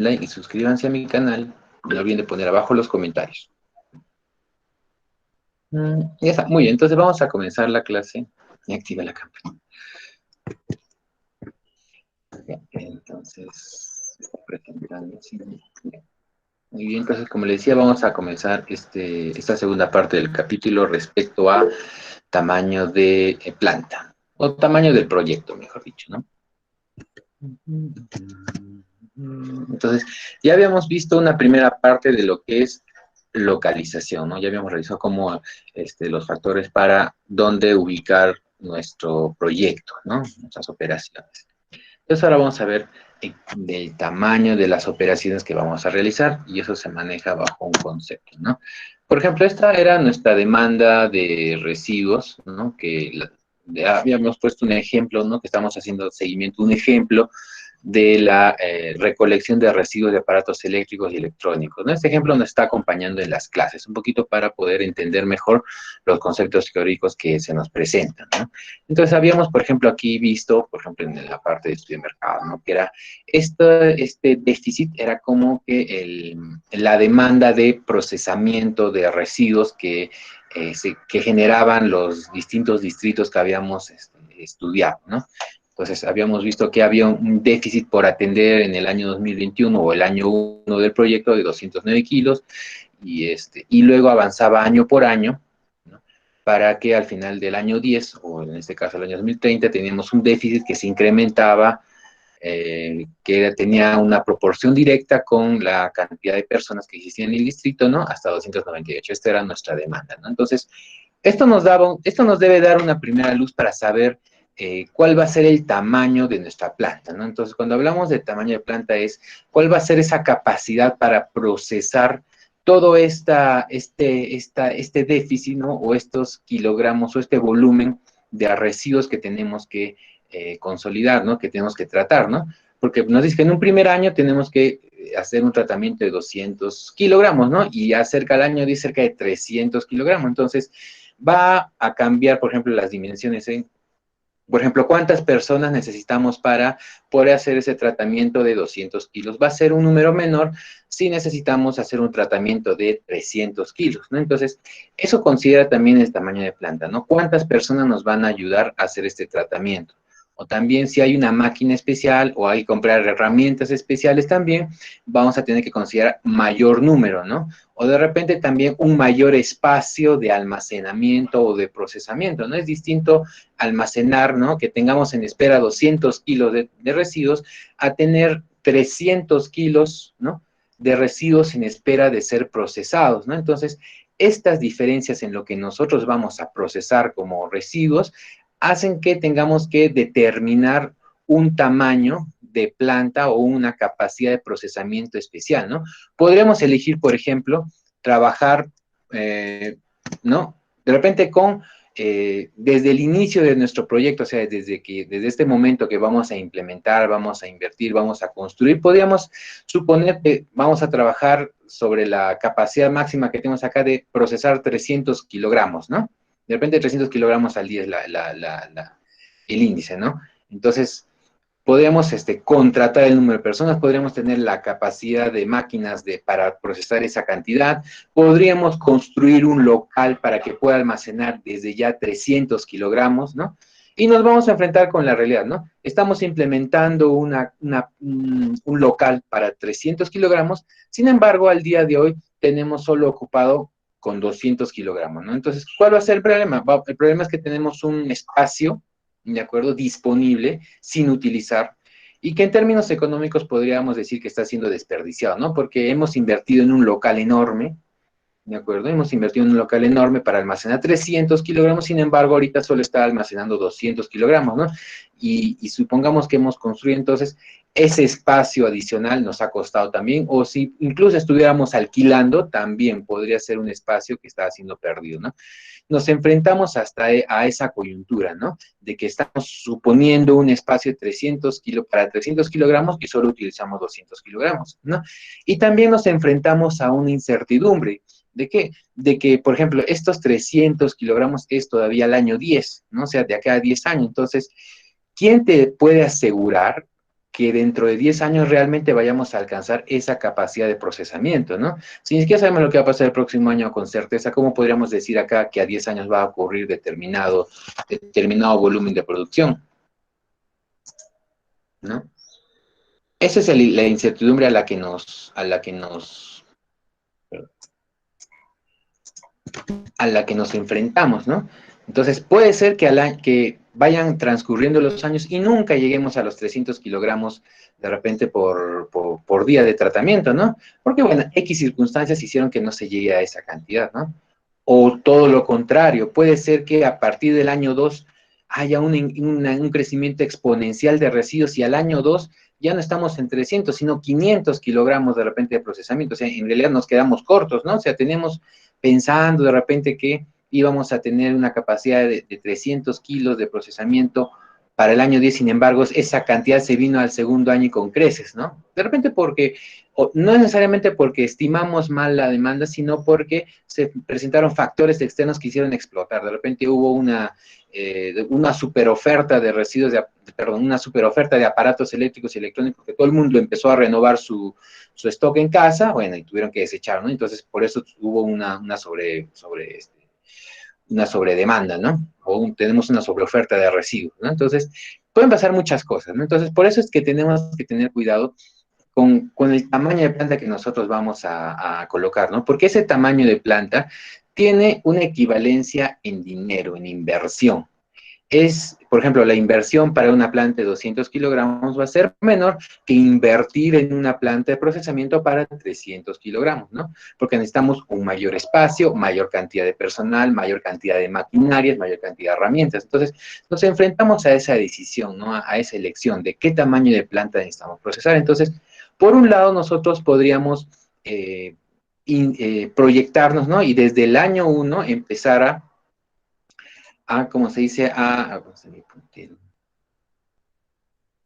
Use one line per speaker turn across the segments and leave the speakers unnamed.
like y suscríbanse a mi canal. No olviden de poner abajo los comentarios. Ya está, muy bien. Entonces vamos a comenzar la clase. Y activa la cámara. Entonces, está presentando así. Muy bien, entonces como les decía, vamos a comenzar esta segunda parte del capítulo respecto a tamaño de planta, o tamaño del proyecto, mejor dicho, ¿no? Entonces, ya habíamos visto una primera parte de lo que es localización, ¿no? Ya habíamos revisado cómo los factores para dónde ubicar nuestro proyecto, ¿no? Nuestras operaciones. Entonces ahora vamos a ver del tamaño de las operaciones que vamos a realizar y eso se maneja bajo un concepto, ¿no? Por ejemplo, esta era nuestra demanda de residuos, ¿no? Habíamos puesto un ejemplo, ¿no? Que estamos haciendo seguimiento, un ejemplo de la recolección de residuos de aparatos eléctricos y electrónicos, ¿no? Este ejemplo nos está acompañando en las clases, un poquito para poder entender mejor los conceptos teóricos que se nos presentan, ¿no? Entonces, habíamos, por ejemplo, aquí visto, por ejemplo, en la parte de estudio de mercado, ¿no? Que era, este déficit era como que la demanda de procesamiento de residuos que generaban los distintos distritos que habíamos estudiado, ¿no? Entonces, habíamos visto que había un déficit por atender en el año 2021 o el año 1 del proyecto de 209 kilos y luego avanzaba año por año, ¿no? Para que al final del año 10, o en este caso el año 2030, teníamos un déficit que se incrementaba, que tenía una proporción directa con la cantidad de personas que existían en el distrito, ¿no? Hasta 298. Esta era nuestra demanda, ¿no? Entonces, esto nos debe dar una primera luz para saber cuál va a ser el tamaño de nuestra planta, ¿no? Entonces, cuando hablamos de tamaño de planta es cuál va a ser esa capacidad para procesar todo este déficit, ¿no? O estos kilogramos o este volumen de residuos que tenemos que consolidar, ¿no? Que tenemos que tratar, ¿no? Porque nos dice que en un primer año tenemos que hacer un tratamiento de 200 kilogramos, ¿no? Y ya cerca del año dice cerca de 300 kilogramos. Entonces, va a cambiar, por ejemplo, las dimensiones en, por ejemplo, ¿cuántas personas necesitamos para poder hacer ese tratamiento de 200 kilos? Va a ser un número menor si necesitamos hacer un tratamiento de 300 kilos, ¿no? Entonces, eso considera también el tamaño de planta, ¿no? ¿Cuántas personas nos van a ayudar a hacer este tratamiento? O también si hay una máquina especial o hay que comprar herramientas especiales también, vamos a tener que considerar mayor número, ¿no? O de repente también un mayor espacio de almacenamiento o de procesamiento, ¿no? Es distinto almacenar, ¿no? Que tengamos en espera 200 kilos de residuos a tener 300 kilos, ¿no? De residuos en espera de ser procesados, ¿no? Entonces, estas diferencias en lo que nosotros vamos a procesar como residuos hacen que tengamos que determinar un tamaño de planta o una capacidad de procesamiento especial, ¿no? Podríamos elegir, por ejemplo, trabajar, ¿no? De repente desde el inicio de nuestro proyecto, o sea, desde este momento que vamos a implementar, vamos a invertir, vamos a construir, podríamos suponer que vamos a trabajar sobre la capacidad máxima que tenemos acá de procesar 300 kilogramos, ¿no? De repente 300 kilogramos al día es el índice, ¿no? Entonces, podríamos contratar el número de personas, podríamos tener la capacidad de máquinas para procesar esa cantidad, podríamos construir un local para que pueda almacenar desde ya 300 kilogramos, ¿no? Y nos vamos a enfrentar con la realidad, ¿no? Estamos implementando un local para 300 kilogramos, sin embargo, al día de hoy tenemos solo ocupado con 200 kilogramos, ¿no? Entonces, ¿cuál va a ser el problema? El problema es que tenemos un espacio, ¿de acuerdo?, disponible, sin utilizar, y que en términos económicos podríamos decir que está siendo desperdiciado, ¿no? Porque hemos invertido en un local enorme, ¿de acuerdo? Hemos invertido en un local enorme para almacenar 300 kilogramos, sin embargo, ahorita solo está almacenando 200 kilogramos, ¿no? Y supongamos que hemos construido entonces ese espacio adicional nos ha costado también, o si incluso estuviéramos alquilando, también podría ser un espacio que está siendo perdido, ¿no? Nos enfrentamos hasta a esa coyuntura, ¿no? De que estamos suponiendo un espacio de 300 para 300 kilogramos y solo utilizamos 200 kilogramos, ¿no? Y también nos enfrentamos a una incertidumbre. ¿De qué? De que, por ejemplo, estos 300 kilogramos es todavía el año 10, ¿no? O sea, de acá a 10 años. Entonces, ¿quién te puede asegurar que dentro de 10 años realmente vayamos a alcanzar esa capacidad de procesamiento, ¿no? Si ni siquiera sabemos lo que va a pasar el próximo año con certeza, ¿cómo podríamos decir acá que a 10 años va a ocurrir determinado volumen de producción, ¿no? Esa es la incertidumbre a la que nos enfrentamos, ¿no? Entonces, puede ser que vayan transcurriendo los años y nunca lleguemos a los 300 kilogramos de repente por día de tratamiento, ¿no? Porque, bueno, X circunstancias hicieron que no se llegue a esa cantidad, ¿no? O todo lo contrario, puede ser que a partir del año 2 haya un crecimiento exponencial de residuos y al año 2 ya no estamos en 300, sino 500 kilogramos de repente de procesamiento. O sea, en realidad nos quedamos cortos, ¿no? O sea, tenemos pensando de repente que íbamos a tener una capacidad de 300 kilos de procesamiento para el año 10, sin embargo, esa cantidad se vino al segundo año y con creces, ¿no? De repente porque, no necesariamente porque estimamos mal la demanda, sino porque se presentaron factores externos que hicieron explotar. De repente hubo una super oferta de residuos, una super oferta de aparatos eléctricos y electrónicos, que todo el mundo empezó a renovar su stock en casa, bueno, y tuvieron que desechar, ¿no? Entonces, por eso hubo una sobredemanda, ¿no? Tenemos una sobreoferta de residuos, ¿no? Entonces, pueden pasar muchas cosas, ¿no? Entonces, por eso es que tenemos que tener cuidado con el tamaño de planta que nosotros vamos a colocar, ¿no? Porque ese tamaño de planta tiene una equivalencia en dinero, en inversión. Por ejemplo, la inversión para una planta de 200 kilogramos va a ser menor que invertir en una planta de procesamiento para 300 kilogramos, ¿no? Porque necesitamos un mayor espacio, mayor cantidad de personal, mayor cantidad de maquinarias, mayor cantidad de herramientas. Entonces, nos enfrentamos a esa decisión, ¿no? A esa elección de qué tamaño de planta necesitamos procesar. Entonces, por un lado, nosotros podríamos proyectarnos, ¿no? Y desde el año 1 empezar como se dice,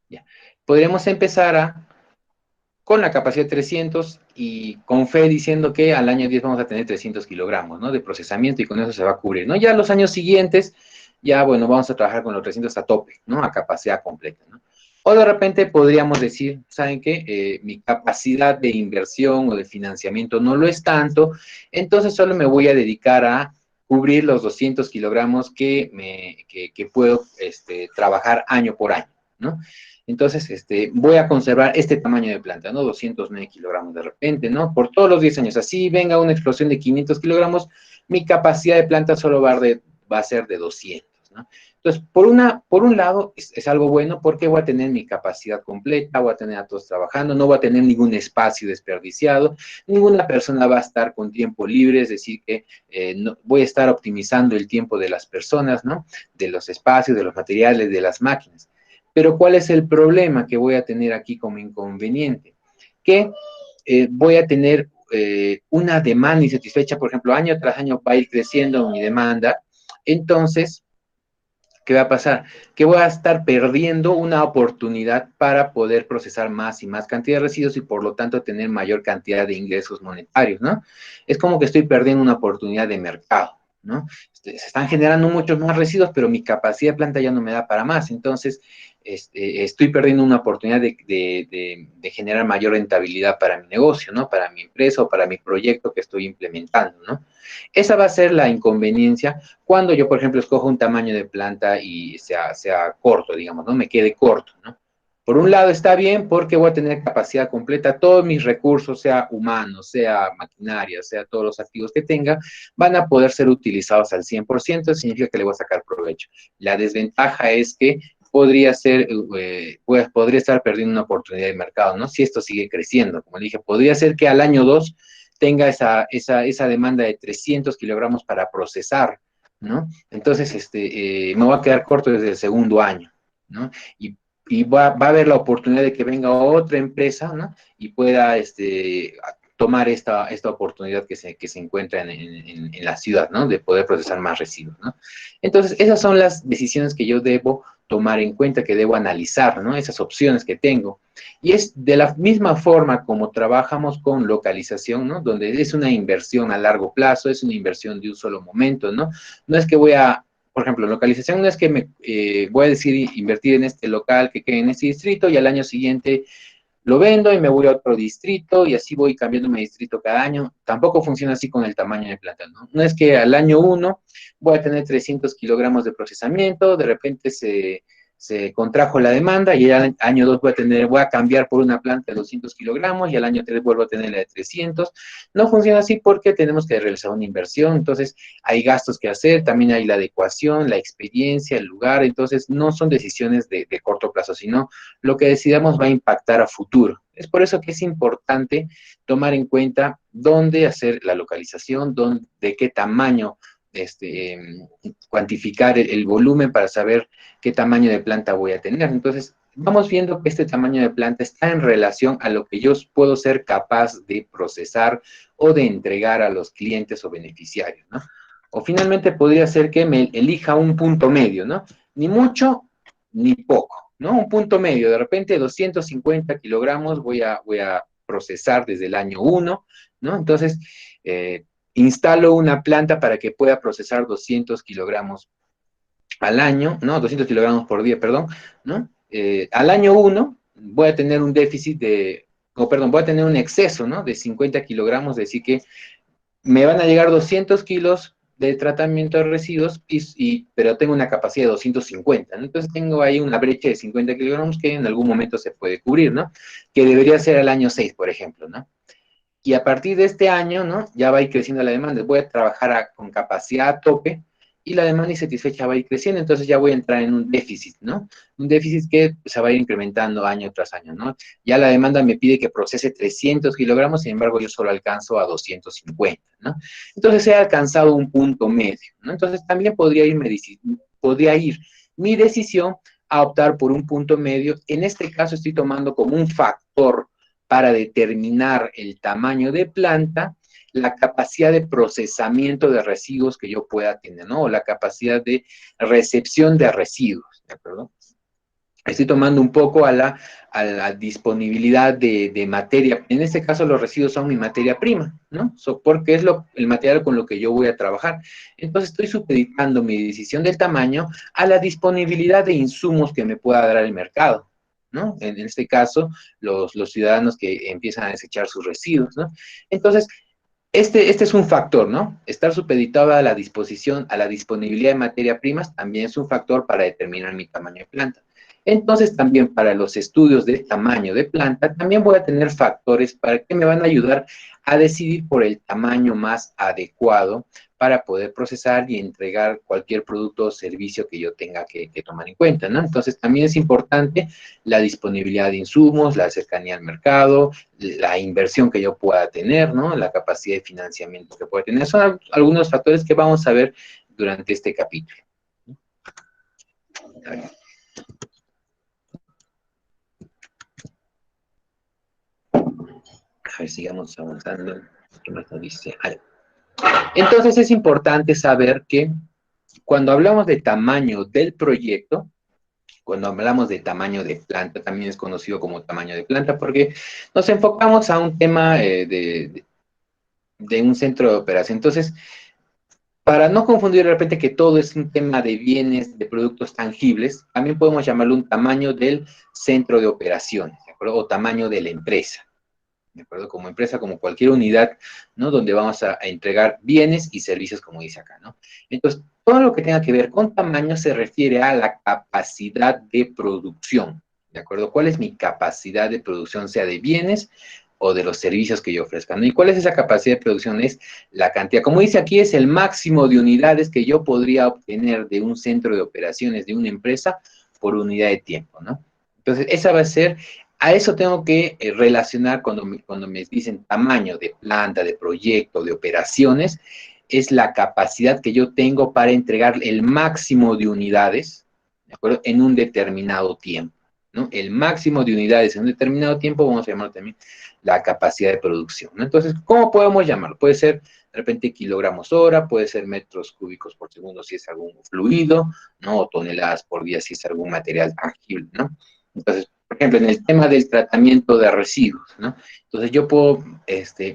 ya. Podríamos empezar con la capacidad de 300 y con fe diciendo que al año 10 vamos a tener 300 kilogramos, ¿no? De procesamiento y con eso se va a cubrir, ¿no? Ya los años siguientes, ya, bueno, vamos a trabajar con los 300 a tope, ¿no? A capacidad completa, ¿no? O de repente podríamos decir, ¿saben qué? Mi capacidad de inversión o de financiamiento no lo es tanto, entonces solo me voy a dedicar a cubrir los 200 kilogramos que puedo trabajar año por año, ¿no? Entonces, voy a conservar este tamaño de planta, ¿no? 209 kilogramos de repente, ¿no? Por todos los 10 años. Así venga una explosión de 500 kilogramos, mi capacidad de planta solo va a ser de 200, ¿no? Entonces, por un lado, es algo bueno porque voy a tener mi capacidad completa, voy a tener a todos trabajando, no voy a tener ningún espacio desperdiciado, ninguna persona va a estar con tiempo libre, es decir, que no, voy a estar optimizando el tiempo de las personas, ¿no? De los espacios, de los materiales, de las máquinas. Pero ¿cuál es el problema que voy a tener aquí como inconveniente? Que voy a tener una demanda insatisfecha, por ejemplo, año tras año va a ir creciendo mi demanda, entonces, ¿qué va a pasar? Que voy a estar perdiendo una oportunidad para poder procesar más y más cantidad de residuos y por lo tanto tener mayor cantidad de ingresos monetarios, ¿no? Es como que estoy perdiendo una oportunidad de mercado, ¿no? Se están generando muchos más residuos, pero mi capacidad de planta ya no me da para más. Entonces, estoy perdiendo una oportunidad de generar mayor rentabilidad para mi negocio, ¿no? Para mi empresa o para mi proyecto que estoy implementando, ¿no? Esa va a ser la inconveniencia cuando yo, por ejemplo, escojo un tamaño de planta y sea corto, digamos, ¿no? Me quede corto, ¿no? Por un lado está bien porque voy a tener capacidad completa, todos mis recursos, sea humanos, sea maquinaria, sea todos los activos que tenga, van a poder ser utilizados al 100%, significa que le voy a sacar provecho. La desventaja es que podría estar perdiendo una oportunidad de mercado, ¿no? Si esto sigue creciendo, como dije, podría ser que al año 2 tenga esa demanda de 300 kilogramos para procesar, ¿no? Entonces, me voy a quedar corto desde el segundo año, ¿no? Y va a haber la oportunidad de que venga otra empresa, ¿no? Y pueda tomar esta oportunidad que se encuentra en la ciudad, ¿no? De poder procesar más residuos, ¿no? Entonces, esas son las decisiones que yo debo tomar en cuenta, que debo analizar, ¿no? Esas opciones que tengo. Y es de la misma forma como trabajamos con localización, ¿no? Donde es una inversión a largo plazo, es una inversión de un solo momento, ¿no? No es que voy a por ejemplo, localización no es que me voy a decir invertir en este local que quede en este distrito y al año siguiente lo vendo y me voy a otro distrito y así voy cambiando mi distrito cada año. Tampoco funciona así con el tamaño de planta, ¿no? No es que al año 1 voy a tener 300 kilogramos de procesamiento, de repente se contrajo la demanda y al año 2 voy a cambiar por una planta de 200 kilogramos y al año 3 vuelvo a tener la de 300. No funciona así porque tenemos que realizar una inversión, entonces hay gastos que hacer, también hay la adecuación, la experiencia, el lugar, entonces no son decisiones de corto plazo, sino lo que decidamos va a impactar a futuro. Es por eso que es importante tomar en cuenta dónde hacer la localización, de qué tamaño, cuantificar el volumen para saber qué tamaño de planta voy a tener. Entonces, vamos viendo que este tamaño de planta está en relación a lo que yo puedo ser capaz de procesar o de entregar a los clientes o beneficiarios, ¿no? O finalmente podría ser que me elija un punto medio, ¿no? Ni mucho ni poco, ¿no? Un punto medio, de repente 250 kilogramos voy a procesar desde el año 1, ¿no? Entonces, instalo una planta para que pueda procesar 200 kilogramos al año, ¿no? 200 kilogramos por día, perdón, ¿no? Al año 1 voy a tener un déficit voy a tener un exceso, ¿no? De 50 kilogramos, es decir que me van a llegar 200 kilos de tratamiento de residuos, pero tengo una capacidad de 250, ¿no? Entonces tengo ahí una brecha de 50 kilogramos que en algún momento se puede cubrir, ¿no? Que debería ser al año 6, por ejemplo, ¿no? Y a partir de este año, ¿no? Ya va a ir creciendo la demanda. Voy a trabajar con capacidad a tope y la demanda insatisfecha va a ir creciendo. Entonces ya voy a entrar en un déficit, ¿no? Un déficit que se va a ir incrementando año tras año, ¿no? Ya la demanda me pide que procese 300 kilogramos, sin embargo yo solo alcanzo a 250, ¿no? Entonces he alcanzado un punto medio, ¿no? Entonces también podría ir mi decisión a optar por un punto medio. En este caso estoy tomando como un factor para determinar el tamaño de planta, la capacidad de procesamiento de residuos que yo pueda tener, ¿no? O la capacidad de recepción de residuos, ¿de acuerdo? Estoy tomando un poco a la disponibilidad de materia. En este caso, los residuos son mi materia prima, ¿no? Porque es el material con lo que yo voy a trabajar. Entonces, estoy supeditando mi decisión del tamaño a la disponibilidad de insumos que me pueda dar el mercado, ¿no? En este caso, los ciudadanos que empiezan a desechar sus residuos, ¿no? Entonces, este es un factor, ¿no? Estar supeditado a la disposición, a la disponibilidad de materia primas también es un factor para determinar mi tamaño de planta. Entonces, también para los estudios de tamaño de planta, también voy a tener factores para que me van a ayudar a decidir por el tamaño más adecuado para poder procesar y entregar cualquier producto o servicio que yo tenga que tomar en cuenta, ¿no? Entonces, también es importante la disponibilidad de insumos, la cercanía al mercado, la inversión que yo pueda tener, ¿no? La capacidad de financiamiento que pueda tener. Son algunos factores que vamos a ver durante este capítulo. A ver, sigamos avanzando. ¿Qué más nos dice? Entonces es importante saber que cuando hablamos de tamaño del proyecto, cuando hablamos de tamaño de planta, también es conocido como tamaño de planta, porque nos enfocamos a un tema de un centro de operación. Entonces, para no confundir de repente que todo es un tema de bienes, de productos tangibles, también podemos llamarlo un tamaño del centro de operaciones, ¿de acuerdo? O tamaño de la empresa. ¿De acuerdo? Como empresa, como cualquier unidad, ¿no? Donde vamos a entregar bienes y servicios, como dice acá, ¿no? Entonces, todo lo que tenga que ver con tamaño se refiere a la capacidad de producción, ¿de acuerdo? ¿Cuál es mi capacidad de producción, sea de bienes o de los servicios que yo ofrezca, ¿no? ¿Y cuál es esa capacidad de producción? Es la cantidad, como dice aquí, es el máximo de unidades que yo podría obtener de un centro de operaciones, de una empresa, por unidad de tiempo, ¿no? Entonces, esa va a ser a eso tengo que relacionar cuando me dicen tamaño de planta, de proyecto, de operaciones, es la capacidad que yo tengo para entregar el máximo de unidades, ¿de acuerdo? En un determinado tiempo, ¿no? El máximo de unidades en un determinado tiempo, vamos a llamarlo también la capacidad de producción, ¿no? Entonces, ¿cómo podemos llamarlo? Puede ser, de repente, kilogramos hora, puede ser metros cúbicos por segundo si es algún fluido, ¿no? O toneladas por día si es algún material tangible, ¿no? Entonces, por ejemplo, en el tema del tratamiento de residuos, ¿no? Entonces yo puedo,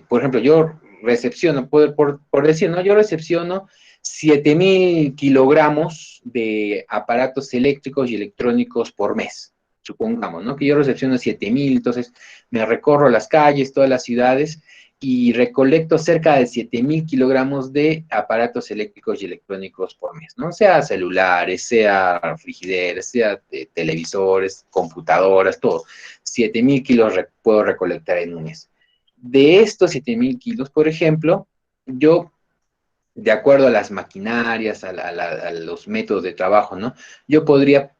por ejemplo, yo recepciono, por decir, ¿no? Yo recepciono 7.000 kilogramos de aparatos eléctricos y electrónicos por mes, supongamos, ¿no? Que yo recepciono 7.000, entonces me recorro las calles, todas las ciudades, y recolecto cerca de 7.000 kilogramos de aparatos eléctricos y electrónicos por mes, ¿no? Sea celulares, sea frigideres, sea televisores, computadoras, todo. 7.000 kilos puedo recolectar en un mes. De estos 7.000 kilos, por ejemplo, yo, de acuerdo a las maquinarias, a los métodos de trabajo, ¿no? Yo podría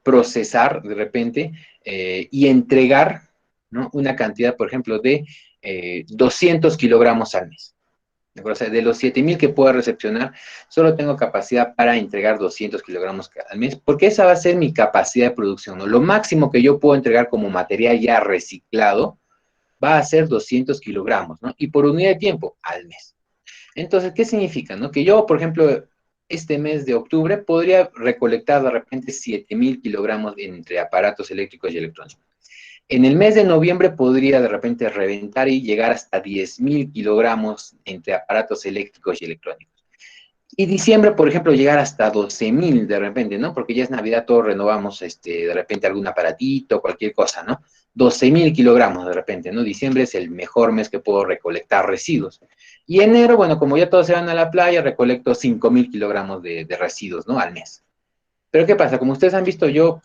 procesar de repente y entregar, ¿no? Una cantidad, por ejemplo, de 200 kilogramos al mes. O sea, de los 7.000 que puedo recepcionar, solo tengo capacidad para entregar 200 kilogramos al mes, porque esa va a ser mi capacidad de producción, ¿no? Lo máximo que yo puedo entregar como material ya reciclado va a ser 200 kilogramos, ¿no? Y por unidad de tiempo, al mes. Entonces, ¿qué significa, no? Que yo, por ejemplo, este mes de octubre podría recolectar de repente 7.000 kilogramos entre aparatos eléctricos y electrónicos. En el mes de noviembre podría de repente reventar y llegar hasta 10.000 kilogramos entre aparatos eléctricos y electrónicos. Y diciembre, por ejemplo, llegar hasta 12.000 de repente, ¿no? Porque ya es Navidad, todos renovamos de repente algún aparatito, cualquier cosa, ¿no? 12.000 kilogramos de repente, ¿no? Diciembre es el mejor mes que puedo recolectar residuos. Y enero, bueno, como ya todos se van a la playa, recolecto 5.000 kilogramos de residuos, ¿no? Al mes. Pero ¿qué pasa? Como ustedes han visto, yo,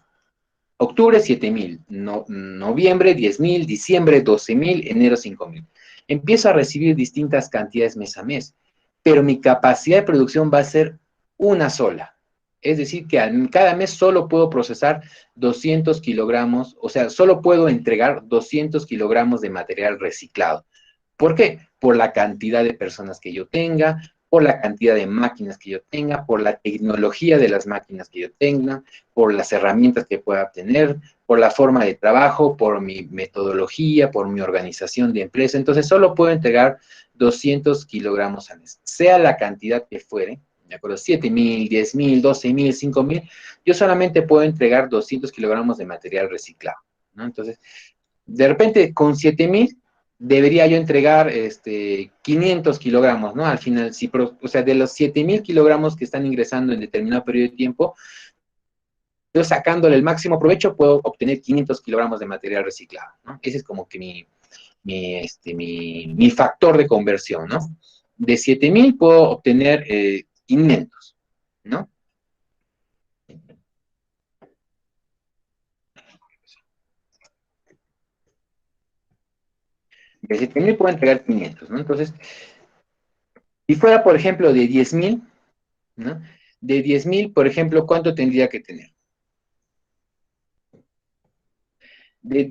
octubre 7.000, noviembre 10.000, diciembre 12.000, enero 5.000. Empiezo a recibir distintas cantidades mes a mes, pero mi capacidad de producción va a ser una sola. Es decir, que cada mes solo puedo procesar 200 kilogramos, o sea, solo puedo entregar 200 kilogramos de material reciclado. ¿Por qué? Por la cantidad de personas que yo tenga, por la cantidad de máquinas que yo tenga, por la tecnología de las máquinas que yo tenga, por las herramientas que pueda tener, por la forma de trabajo, por mi metodología, por mi organización de empresa. Entonces, solo puedo entregar 200 kilogramos al mes, sea la cantidad que fuere, ¿de acuerdo? 7.000, 10.000, 12.000, 5.000, yo solamente puedo entregar 200 kilogramos de material reciclado, ¿no? Entonces, de repente, con 7.000 debería yo entregar 500 kilogramos, ¿no? Al final, si, o sea, de los 7.000 kilogramos que están ingresando en determinado periodo de tiempo, yo sacándole el máximo provecho puedo obtener 500 kilogramos de material reciclado, ¿no? Ese es como que mi factor de conversión, ¿no? De 7.000 puedo obtener 500, ¿no? De 7.000 puedo entregar 500, ¿no? Entonces, si fuera, por ejemplo, de 10.000, ¿no? De 10.000, por ejemplo, ¿cuánto tendría que tener?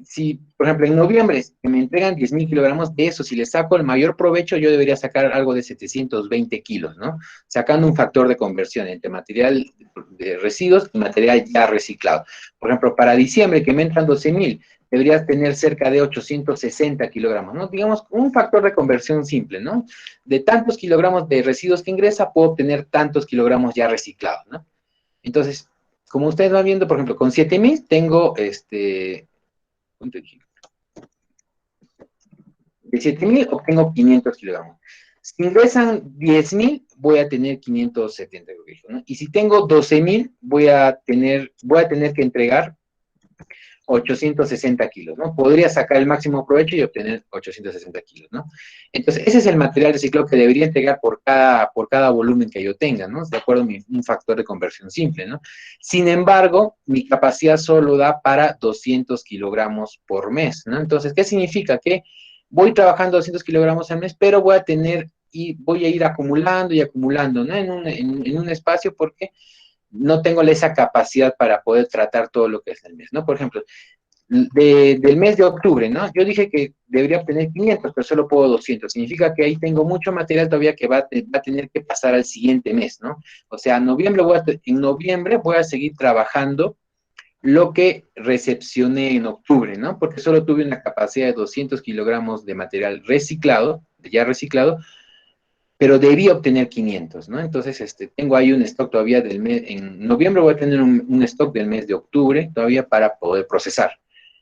Si, por ejemplo, en noviembre me entregan 10.000 kilogramos de eso, si le saco el mayor provecho, yo debería sacar algo de 720 kilos, ¿no? Sacando un factor de conversión entre material de residuos y material ya reciclado. Por ejemplo, para diciembre, que me entran 12.000, deberías tener cerca de 860 kilogramos, ¿no? Digamos, un factor de conversión simple, ¿no? De tantos kilogramos de residuos que ingresa, puedo obtener tantos kilogramos ya reciclados, ¿no? Entonces, como ustedes van viendo, por ejemplo, con 7.000 tengo de 7.000 obtengo 500 kilogramos. Si ingresan 10.000, voy a tener 570, ¿no? Y si tengo 12.000, voy a tener que entregar 860 kilos, ¿no? Podría sacar el máximo provecho y obtener 860 kilos, ¿no? Entonces, ese es el material reciclado que debería entregar por cada volumen que yo tenga, ¿no? De acuerdo a un factor de conversión simple, ¿no? Sin embargo, mi capacidad solo da para 200 kilogramos por mes, ¿no? Entonces, ¿qué significa? Que voy trabajando 200 kilogramos al mes, pero voy a ir acumulando y acumulando, ¿no? En un espacio, porque no tengo esa capacidad para poder tratar todo lo que es el mes, ¿no? Por ejemplo, del mes de octubre, ¿no? Yo dije que debería obtener 500, pero solo puedo 200. Significa que ahí tengo mucho material todavía que va a tener que pasar al siguiente mes, ¿no? O sea, en noviembre voy a seguir trabajando lo que recepcioné en octubre, ¿no? Porque solo tuve una capacidad de 200 kilogramos de material reciclado, ya reciclado, pero debía obtener 500, ¿no? Entonces, tengo ahí un stock todavía en noviembre voy a tener un stock del mes de octubre todavía para poder procesar.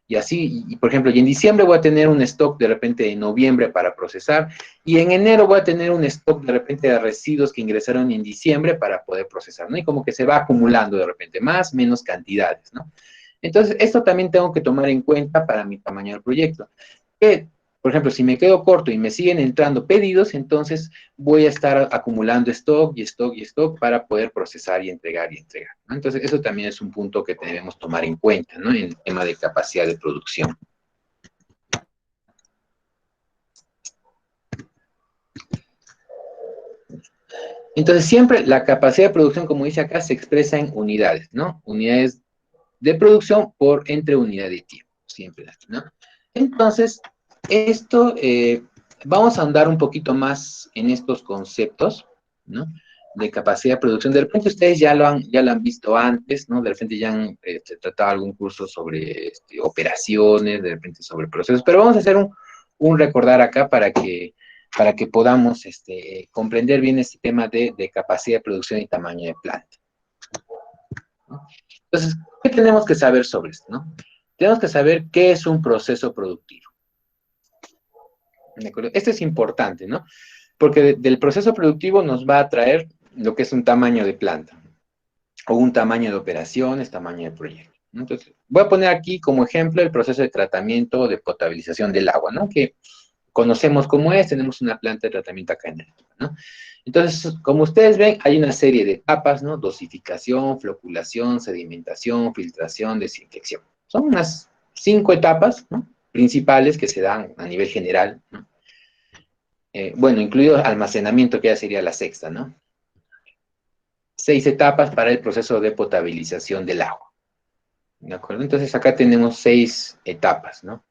Y así, por ejemplo, y en diciembre voy a tener un stock de repente en noviembre para procesar, y en enero voy a tener un stock de repente de residuos que ingresaron en diciembre para poder procesar, ¿no? Y como que se va acumulando de repente más, menos cantidades, ¿no? Entonces, esto también tengo que tomar en cuenta para mi tamaño del proyecto. Que, por ejemplo, si me quedo corto y me siguen entrando pedidos, entonces voy a estar acumulando stock y stock y stock para poder procesar y entregar y entregar, ¿no? Entonces, eso también es un punto que debemos tomar en cuenta, ¿no? En el tema de capacidad de producción. Entonces, siempre la capacidad de producción, como dice acá, se expresa en unidades, ¿no? Unidades de producción por entre unidad de tiempo, siempre, ¿no? Entonces, esto, vamos a andar un poquito más en estos conceptos, ¿no? De capacidad de producción. De repente ustedes ya lo han visto antes, ¿no? De repente ya han tratado algún curso sobre operaciones, de repente sobre procesos, pero vamos a hacer un recordar acá para que podamos comprender bien este tema de capacidad de producción y tamaño de planta, ¿no? Entonces, ¿qué tenemos que saber sobre esto, no? Tenemos que saber qué es un proceso productivo. ¿De acuerdo? Esto es importante, ¿no? Porque del proceso productivo nos va a traer lo que es un tamaño de planta, o un tamaño de operaciones, tamaño de proyecto, ¿no? Entonces, voy a poner aquí como ejemplo el proceso de tratamiento o de potabilización del agua, ¿no? Que conocemos cómo es, tenemos una planta de tratamiento acá en el, ¿no? Entonces, como ustedes ven, hay una serie de etapas, ¿no? Dosificación, floculación, sedimentación, filtración, desinfección. Son unas 5 etapas, ¿no? Principales que se dan a nivel general, ¿no? Bueno, incluido almacenamiento, que ya sería la sexta, ¿no? 6 etapas para el proceso de potabilización del agua, ¿de acuerdo? Entonces, acá tenemos 6 etapas, ¿no?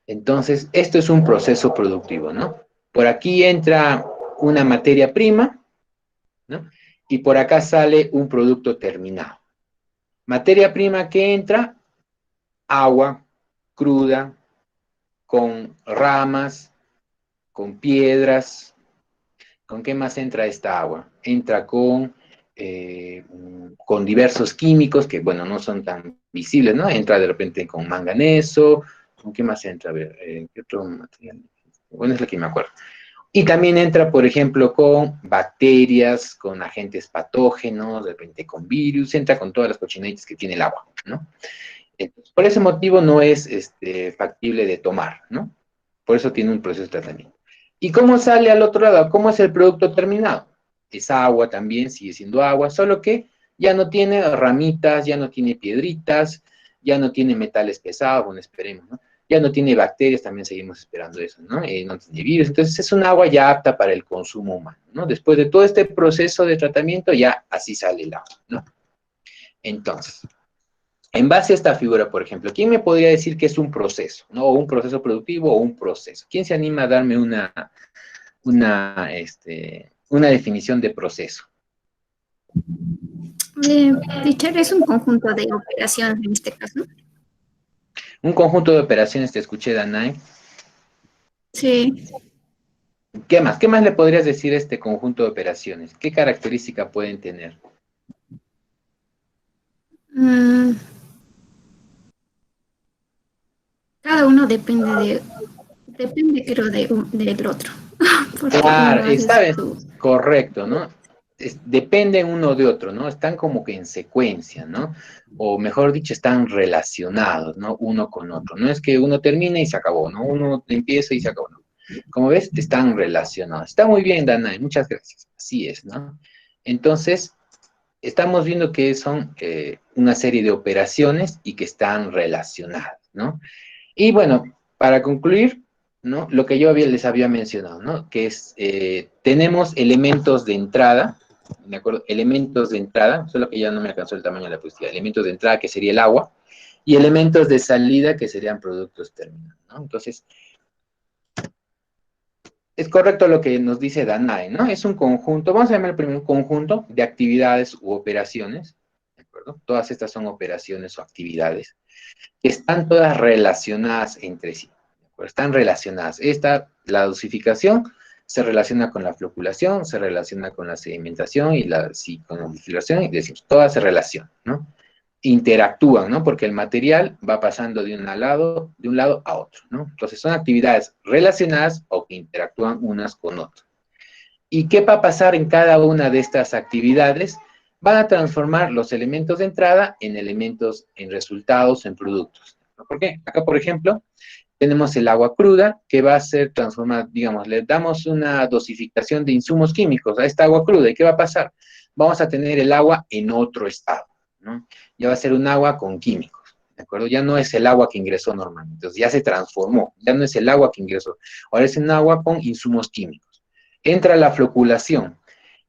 Entonces, esto es un proceso productivo, ¿no? Por aquí entra una materia prima, ¿no? Y por acá sale un producto terminado. Materia prima que entra, agua cruda, con ramas, con piedras. ¿Con qué más entra esta agua? Entra con diversos químicos que, bueno, no son tan visibles, ¿no? Entra de repente con manganeso. ¿Con qué más entra? A ver, ¿qué otro material? Bueno, es lo que me acuerdo. Y también entra, por ejemplo, con bacterias, con agentes patógenos, de repente con virus, entra con todas las cochinaditas que tiene el agua, ¿no? Entonces, por ese motivo no es factible de tomar, ¿no? Por eso tiene un proceso de tratamiento. ¿Y cómo sale al otro lado? ¿Cómo es el producto terminado? Es agua también, sigue siendo agua, solo que ya no tiene ramitas, ya no tiene piedritas, ya no tiene metales pesados, bueno, esperemos, ¿no? Ya no tiene bacterias, también seguimos esperando eso, ¿no? No tiene virus, entonces es un agua ya apta para el consumo humano, ¿no? Después de todo este proceso de tratamiento, ya así sale el agua, ¿no? Entonces, en base a esta figura, por ejemplo, ¿quién me podría decir que es un proceso, ¿no? O un proceso productivo o un proceso. ¿Quién se anima a darme una definición de proceso?
Teacher es un conjunto de operaciones en este caso.
Un conjunto de operaciones, te escuché, Danai.
Sí.
¿Qué más? ¿Qué más le podrías decir a este conjunto de operaciones? ¿Qué característica pueden tener?
Mm, cada uno depende creo del otro, porque
Claro,
uno hace su...
correcto, ¿no? Dependen uno de otro, ¿no? Están como que en secuencia, ¿no? O mejor dicho, están relacionados, ¿no? Uno con otro. No es que uno termine y se acabó, ¿no? Uno empieza y se acabó, ¿no? Como ves, están relacionados. Está muy bien, Danae, muchas gracias. Así es, ¿no? Entonces, estamos viendo que son una serie de operaciones y que están relacionadas, ¿no? Y bueno, para concluir, ¿no? Lo que les había mencionado, ¿no? Que es, tenemos elementos de entrada, ¿de acuerdo? Elementos de entrada, solo que ya no me alcanzó el tamaño de la diapositiva, elementos de entrada, que sería el agua, y elementos de salida, que serían productos terminados, ¿no? Entonces, es correcto lo que nos dice Danae, ¿no? Es un conjunto, vamos a llamar primero un conjunto de actividades u operaciones, ¿de acuerdo? Todas estas son operaciones o actividades que están todas relacionadas entre sí, ¿de acuerdo? Están relacionadas. La dosificación se relaciona con la floculación, se relaciona con la sedimentación y con la filtración, y decimos, todas se relacionan, ¿no? interactúan, ¿no? Porque el material va pasando de un lado a otro, ¿no? Entonces son actividades relacionadas o que interactúan unas con otras. ¿Y qué va a pasar en cada una de estas actividades? Van a transformar los elementos de entrada en elementos, en resultados, en productos. ¿Por qué? Acá, por ejemplo, tenemos el agua cruda que va a ser transformada, digamos, le damos una dosificación de insumos químicos a esta agua cruda. ¿Y qué va a pasar? Vamos a tener el agua en otro estado, ¿no? Ya va a ser un agua con químicos, ¿de acuerdo? Ya no es el agua que ingresó normalmente, entonces ya se transformó, ya no es el agua que ingresó, ahora es un agua con insumos químicos. Entra la floculación.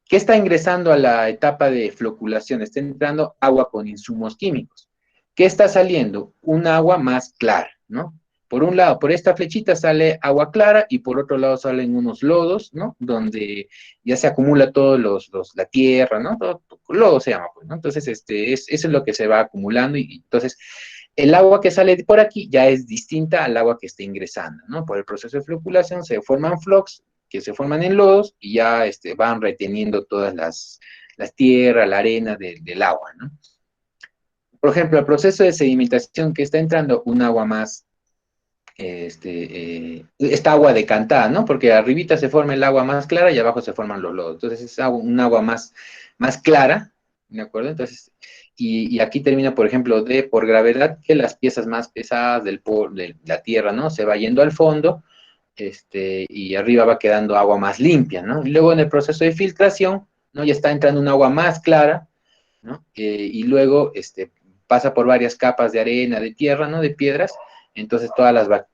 ¿Qué está ingresando a la etapa de floculación? Está entrando agua con insumos químicos. ¿Qué está saliendo? Un agua más clara, ¿no? Por un lado, por esta flechita sale agua clara y por otro lado salen unos lodos, ¿no? Donde ya se acumula todo la tierra, ¿no? Todo, lodo se llama, pues, ¿no? Entonces, eso es lo que se va acumulando y entonces el agua que sale por aquí ya es distinta al agua que está ingresando, ¿no? Por el proceso de floculación se forman flocs que se forman en lodos y ya van reteniendo todas las tierras, la arena del agua, ¿no? Por ejemplo, el proceso de sedimentación que está entrando un agua más, esta agua decantada, ¿no? Porque arribita se forma el agua más clara y abajo se forman los lodos. Entonces es un agua más clara, ¿de acuerdo? Entonces, y aquí termina, por ejemplo, por gravedad, que las piezas más pesadas de la tierra, ¿no? Se va yendo al fondo, y arriba va quedando agua más limpia, ¿no? Y luego en el proceso de filtración, ¿no? Ya está entrando un agua más clara, ¿no? Y luego, pasa por varias capas de arena, de tierra, ¿no? De piedras, entonces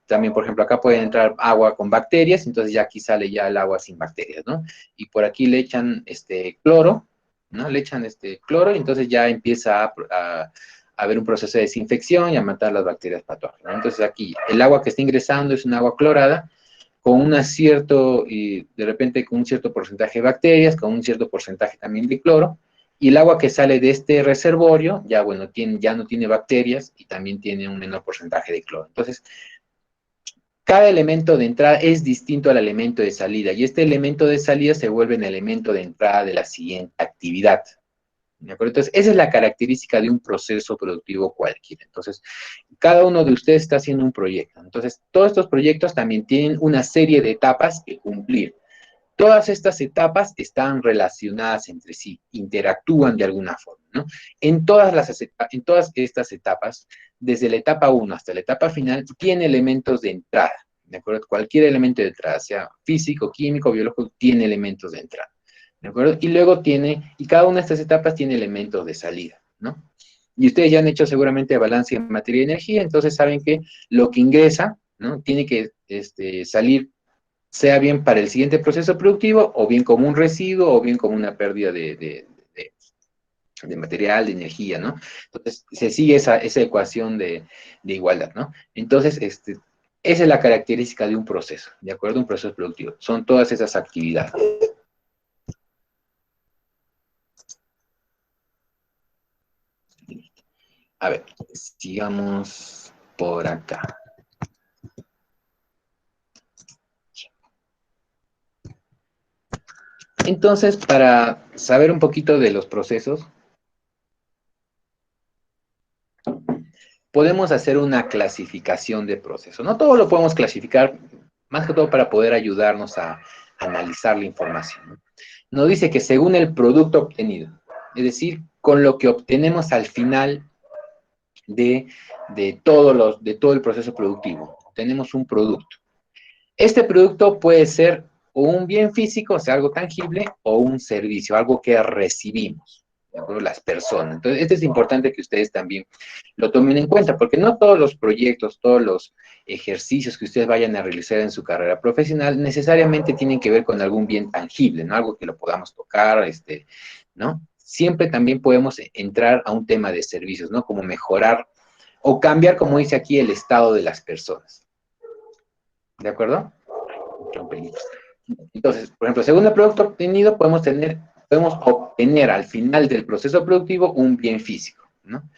también, por ejemplo, acá puede entrar agua con bacterias, entonces ya aquí sale ya el agua sin bacterias, ¿no? Y por aquí le echan, cloro, ¿no? Le echan, cloro, y entonces ya empieza a haber un proceso de desinfección y a matar las bacterias patógenas, ¿no? Entonces aquí, el agua que está ingresando es un agua clorada, con de repente con un cierto porcentaje de bacterias, con un cierto porcentaje también de cloro, y el agua que sale de este reservorio, ya bueno, ya no tiene bacterias y también tiene un menor porcentaje de cloro. Entonces, cada elemento de entrada es distinto al elemento de salida, y este elemento de salida se vuelve el elemento de entrada de la siguiente actividad. ¿De acuerdo? Entonces, esa es la característica de un proceso productivo cualquiera. Entonces, cada uno de ustedes está haciendo un proyecto. Entonces, todos estos proyectos también tienen una serie de etapas que cumplir. Todas estas etapas están relacionadas entre sí, interactúan de alguna forma, ¿no? En todas estas etapas, desde la etapa 1 hasta la etapa final, tiene elementos de entrada, ¿de acuerdo? Cualquier elemento de entrada, sea físico, químico, biológico, tiene elementos de entrada, ¿de acuerdo? Y luego y cada una de estas etapas tiene elementos de salida, ¿no? Y ustedes ya han hecho seguramente balance en materia y energía, entonces saben que lo que ingresa, ¿no? Tiene que salir, sea bien para el siguiente proceso productivo, o bien como un residuo, o bien como una pérdida de material, de energía, ¿no? Entonces, se sigue esa ecuación de igualdad, ¿no? Entonces, esa es la característica de un proceso, ¿de acuerdo? Un proceso productivo. Son todas esas actividades. A ver, sigamos por acá. Entonces, para saber un poquito de los procesos, podemos hacer una clasificación de procesos. No todo lo podemos clasificar, más que todo para poder ayudarnos a analizar la información. Nos dice que según el producto obtenido, es decir, con lo que obtenemos al final de todo el proceso productivo, tenemos un producto. Este producto puede ser un bien físico, o sea, algo tangible, o un servicio, algo que recibimos, ¿de acuerdo? Las personas. Entonces, esto es importante que ustedes también lo tomen en cuenta, porque no todos los proyectos, todos los ejercicios que ustedes vayan a realizar en su carrera profesional necesariamente tienen que ver con algún bien tangible, ¿no? Algo que lo podamos tocar, ¿no? Siempre también podemos entrar a un tema de servicios, ¿no? Como mejorar o cambiar, como dice aquí, el estado de las personas. ¿De acuerdo? Entonces, por ejemplo, según el producto obtenido, podemos obtener al final del proceso productivo un bien físico, ¿no?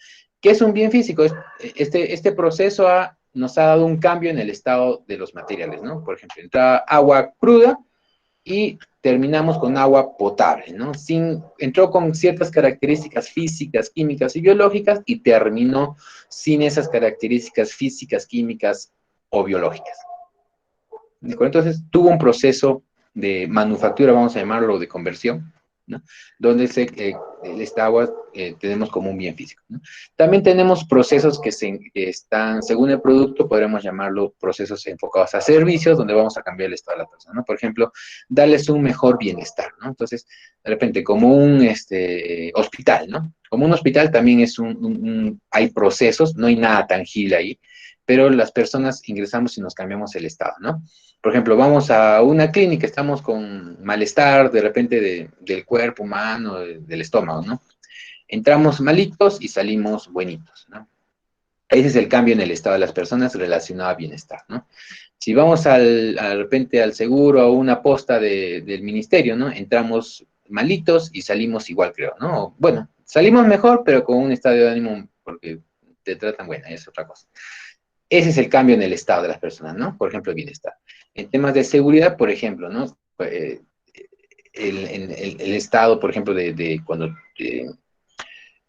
¿Qué es un bien físico? Este proceso nos ha dado un cambio en el estado de los materiales, ¿no? Por ejemplo, entra agua cruda y terminamos con agua potable, ¿no? Entró con ciertas características físicas, químicas y biológicas y terminó sin esas características físicas, químicas o biológicas. ¿De acuerdo? Entonces, tuvo un proceso de manufactura, vamos a llamarlo, de conversión, ¿no? Donde esta agua tenemos como un bien físico, ¿no? También tenemos procesos que están, según el producto, podríamos llamarlo procesos enfocados a servicios, donde vamos a cambiar el estado de la persona, ¿no? Por ejemplo, darles un mejor bienestar, ¿no? Entonces, de repente, como un hospital, ¿no? Como un hospital también hay procesos, no hay nada tangible ahí, pero las personas ingresamos y nos cambiamos el estado, ¿no? Por ejemplo, vamos a una clínica, estamos con malestar de repente del cuerpo humano, del estómago, ¿no? Entramos malitos y salimos buenitos, ¿no? Ese es el cambio en el estado de las personas relacionado a bienestar, ¿no? Si vamos de repente al seguro o una posta del ministerio, ¿no? Entramos malitos y salimos igual, creo, ¿no? Bueno, salimos mejor, pero con un estado de ánimo porque te tratan, bueno, es otra cosa. Ese es el cambio en el estado de las personas, ¿no? Por ejemplo, el bienestar. En temas de seguridad, por ejemplo, ¿no? El estado, por ejemplo, de cuando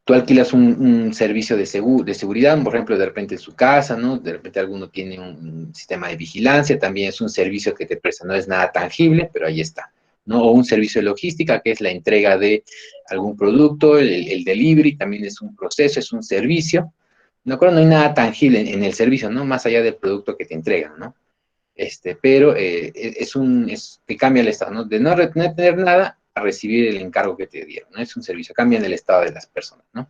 tú alquilas un servicio de seguridad, por ejemplo, de repente en su casa, ¿no? De repente alguno tiene un sistema de vigilancia, también es un servicio que te presta, no es nada tangible, pero ahí está, ¿no? O un servicio de logística, que es la entrega de algún producto, el delivery, también es un proceso, es un servicio. ¿De acuerdo? No hay nada tangible en el servicio, ¿no? Más allá del producto que te entregan, ¿no? Pero que cambia el estado, ¿no? De no tener nada a recibir el encargo que te dieron, ¿no? Es un servicio, cambia en el estado de las personas, ¿no?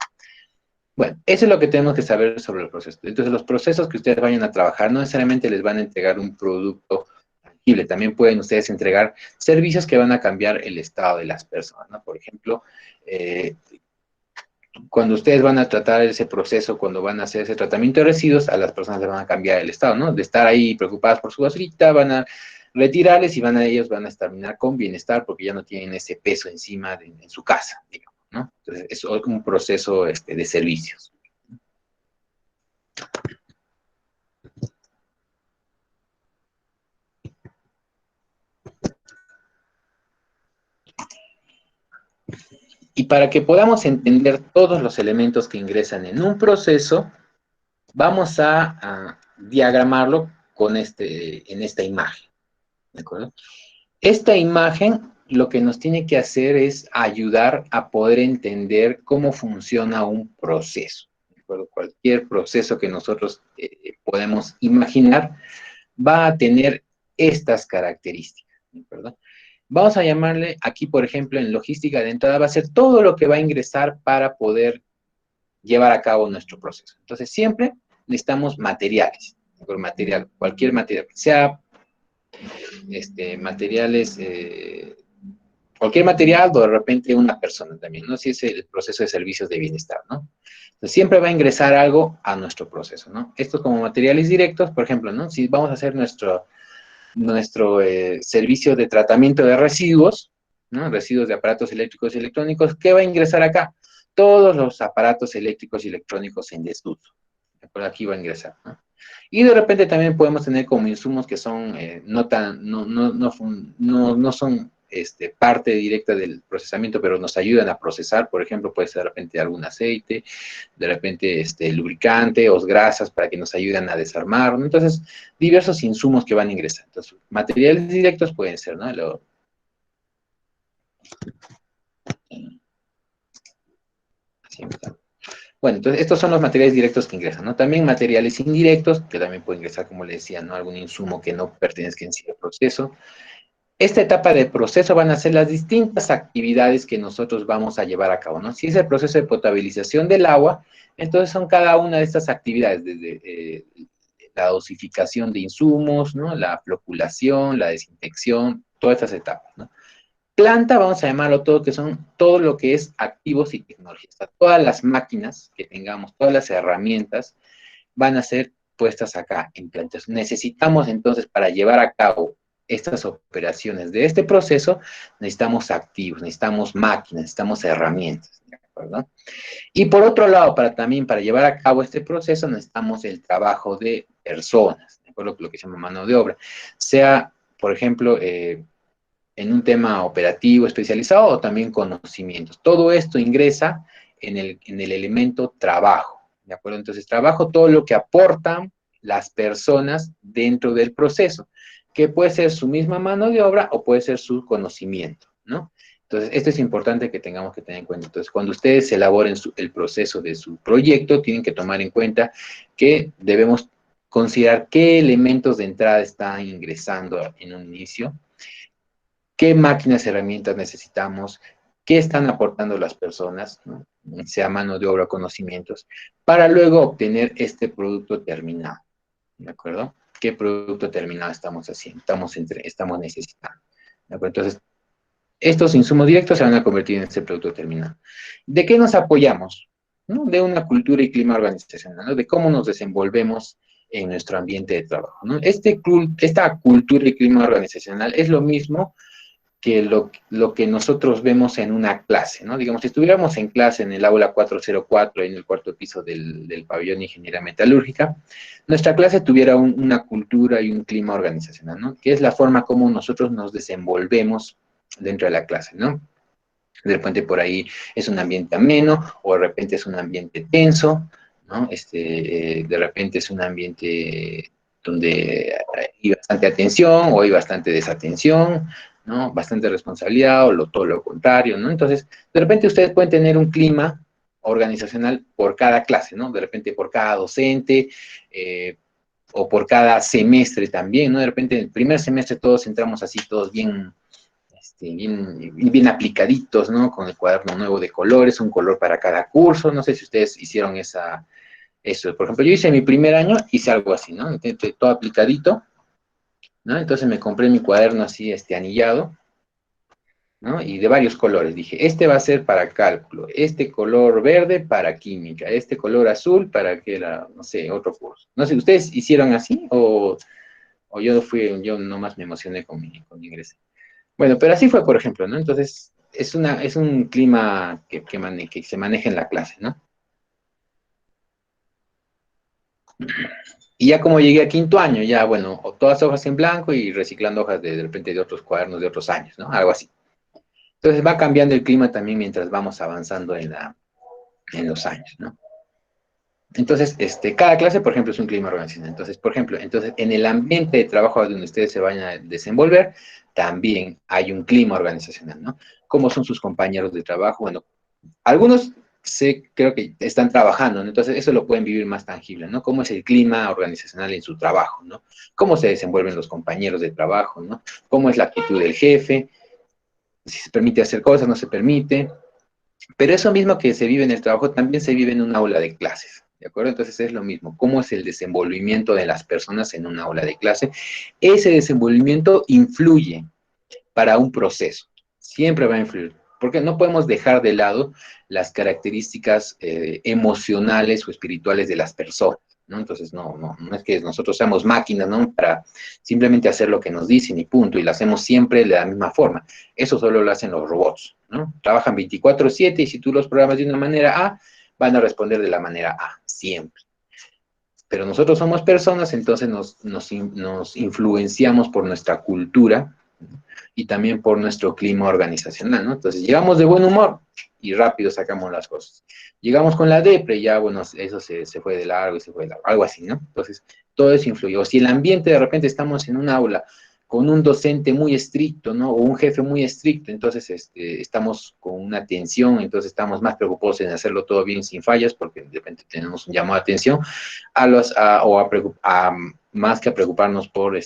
Bueno, eso es lo que tenemos que saber sobre el proceso. Entonces, los procesos que ustedes vayan a trabajar no necesariamente les van a entregar un producto tangible, también pueden ustedes entregar servicios que van a cambiar el estado de las personas, ¿no? Por ejemplo, cuando ustedes van a tratar ese proceso, cuando van a hacer ese tratamiento de residuos, a las personas les van a cambiar el estado, ¿no? De estar ahí preocupadas por su basurita, van a retirarles y ellos van a terminar con bienestar porque ya no tienen ese peso encima en su casa, digamos, ¿no? Entonces, es un proceso de servicios. Y para que podamos entender todos los elementos que ingresan en un proceso, vamos a diagramarlo en esta imagen, ¿de acuerdo? Esta imagen lo que nos tiene que hacer es ayudar a poder entender cómo funciona un proceso, ¿de acuerdo? Cualquier proceso que nosotros podemos imaginar va a tener estas características, ¿de acuerdo? Vamos a llamarle aquí, por ejemplo, en logística de entrada, va a ser todo lo que va a ingresar para poder llevar a cabo nuestro proceso. Entonces, siempre necesitamos materiales, cualquier material, sea materiales, cualquier material o de repente una persona también, ¿no? Si es el proceso de servicios de bienestar, ¿no? Entonces, siempre va a ingresar algo a nuestro proceso, ¿no? Esto como materiales directos, por ejemplo, ¿no? Si vamos a hacer nuestro servicio de tratamiento de residuos, ¿no? Residuos de aparatos eléctricos y electrónicos, ¿qué va a ingresar acá? Todos los aparatos eléctricos y electrónicos en desuso. Por aquí va a ingresar, ¿no? Y de repente también podemos tener como insumos que son no son parte directa del procesamiento, pero nos ayudan a procesar. Por ejemplo, puede ser de repente algún aceite, de repente lubricante o grasas para que nos ayuden a desarmar, ¿no? Entonces, diversos insumos que van a ingresar. Entonces, materiales directos pueden ser, ¿no? Bueno, entonces estos son los materiales directos que ingresan, ¿no? También materiales indirectos, que también pueden ingresar, como le decía, ¿no? Algún insumo que no pertenezca en sí al proceso. Esta etapa de proceso van a ser las distintas actividades que nosotros vamos a llevar a cabo, ¿no? Si es el proceso de potabilización del agua, entonces son cada una de estas actividades, desde la dosificación de insumos, ¿no? La floculación, la desinfección, todas estas etapas, ¿no? Planta, vamos a llamarlo todo, que son todo lo que es activos y tecnologías. O sea, todas las máquinas que tengamos, todas las herramientas van a ser puestas acá en plantas. Necesitamos entonces, para llevar a cabo estas operaciones de este proceso, necesitamos activos, necesitamos máquinas, necesitamos herramientas, ¿de acuerdo? Y por otro lado, también para llevar a cabo este proceso, necesitamos el trabajo de personas, ¿de acuerdo? Lo que se llama mano de obra. Sea, por ejemplo, en un tema operativo especializado o también conocimientos. Todo esto ingresa en el elemento trabajo, ¿de acuerdo? Entonces, trabajo, todo lo que aportan las personas dentro del proceso, que puede ser su misma mano de obra o puede ser su conocimiento, ¿no? Entonces, esto es importante que tengamos que tener en cuenta. Entonces, cuando ustedes elaboren el proceso de su proyecto, tienen que tomar en cuenta que debemos considerar qué elementos de entrada están ingresando en un inicio, qué máquinas, herramientas necesitamos, qué están aportando las personas, ¿no? Sea mano de obra o conocimientos, para luego obtener este producto terminado, ¿de acuerdo? ¿Qué producto terminado estamos haciendo? Estamos necesitando, ¿de acuerdo? Entonces, estos insumos directos se van a convertir en este producto terminado. ¿De qué nos apoyamos? ¿No? De una cultura y clima organizacional, ¿no? De cómo nos desenvolvemos en nuestro ambiente de trabajo, ¿no? Esta cultura y clima organizacional es lo mismo que lo que nosotros vemos en una clase, ¿no? Digamos, si estuviéramos en clase en el aula 404, en el cuarto piso del pabellón de ingeniería metalúrgica, nuestra clase tuviera una cultura y un clima organizacional, ¿no? Que es la forma como nosotros nos desenvolvemos dentro de la clase, ¿no? De repente por ahí es un ambiente ameno, o de repente es un ambiente tenso, ¿no? De repente es un ambiente donde hay bastante atención o hay bastante desatención, ¿no? Bastante responsabilidad o todo lo contrario, ¿no? Entonces, de repente ustedes pueden tener un clima organizacional por cada clase, ¿no? De repente por cada docente, o por cada semestre también, ¿no? De repente en el primer semestre todos entramos así, todos bien aplicaditos, ¿no? Con el cuaderno nuevo de colores, un color para cada curso. No sé si ustedes hicieron eso. Por ejemplo, yo hice mi primer año, hice algo así, ¿no? Todo aplicadito, ¿no? Entonces me compré mi cuaderno así, anillado, ¿no? Y de varios colores. Dije, este va a ser para cálculo, este color verde para química, este color azul para que era, no sé, otro curso. No sé, ¿ustedes hicieron así o yo nomás me emocioné con mi ingreso? Bueno, pero así fue, por ejemplo, ¿no? Entonces, es un clima que se maneja en la clase, ¿no? Y ya como llegué a quinto año, ya, bueno, todas hojas en blanco y reciclando hojas de repente de otros cuadernos de otros años, ¿no? Algo así. Entonces va cambiando el clima también mientras vamos avanzando en los años, ¿no? Entonces, cada clase, por ejemplo, es un clima organizacional. Entonces, por ejemplo, en el ambiente de trabajo donde ustedes se vayan a desenvolver, también hay un clima organizacional, ¿no? ¿Cómo son sus compañeros de trabajo? Bueno, algunos creo que están trabajando, ¿no? Entonces eso lo pueden vivir más tangible, ¿no? ¿Cómo es el clima organizacional en su trabajo, ¿no? ¿Cómo se desenvuelven los compañeros de trabajo, ¿no? ¿Cómo es la actitud del jefe? Si se permite hacer cosas, no se permite. Pero eso mismo que se vive en el trabajo también se vive en un aula de clases, ¿de acuerdo? Entonces es lo mismo. ¿Cómo es el desenvolvimiento de las personas en un aula de clase? Ese desenvolvimiento influye para un proceso. Siempre va a influir. Porque no podemos dejar de lado las características emocionales o espirituales de las personas, ¿no? Entonces, no es que nosotros seamos máquinas, ¿no? Para simplemente hacer lo que nos dicen y punto, y lo hacemos siempre de la misma forma. Eso solo lo hacen los robots, ¿no? Trabajan 24/7 y si tú los programas de una manera A, van a responder de la manera A, siempre. Pero nosotros somos personas, entonces nos influenciamos por nuestra cultura y también por nuestro clima organizacional, ¿no? Entonces, llegamos de buen humor y rápido sacamos las cosas. Llegamos con la depre y ya, bueno, eso se fue de largo y se fue de largo, algo así, ¿no? Entonces, todo eso influye. O si el ambiente, de repente estamos en un aula con un docente muy estricto, ¿no? O un jefe muy estricto, entonces estamos con una tensión, entonces estamos más preocupados en hacerlo todo bien sin fallas, porque de repente tenemos un llamado de atención, más que a preocuparnos por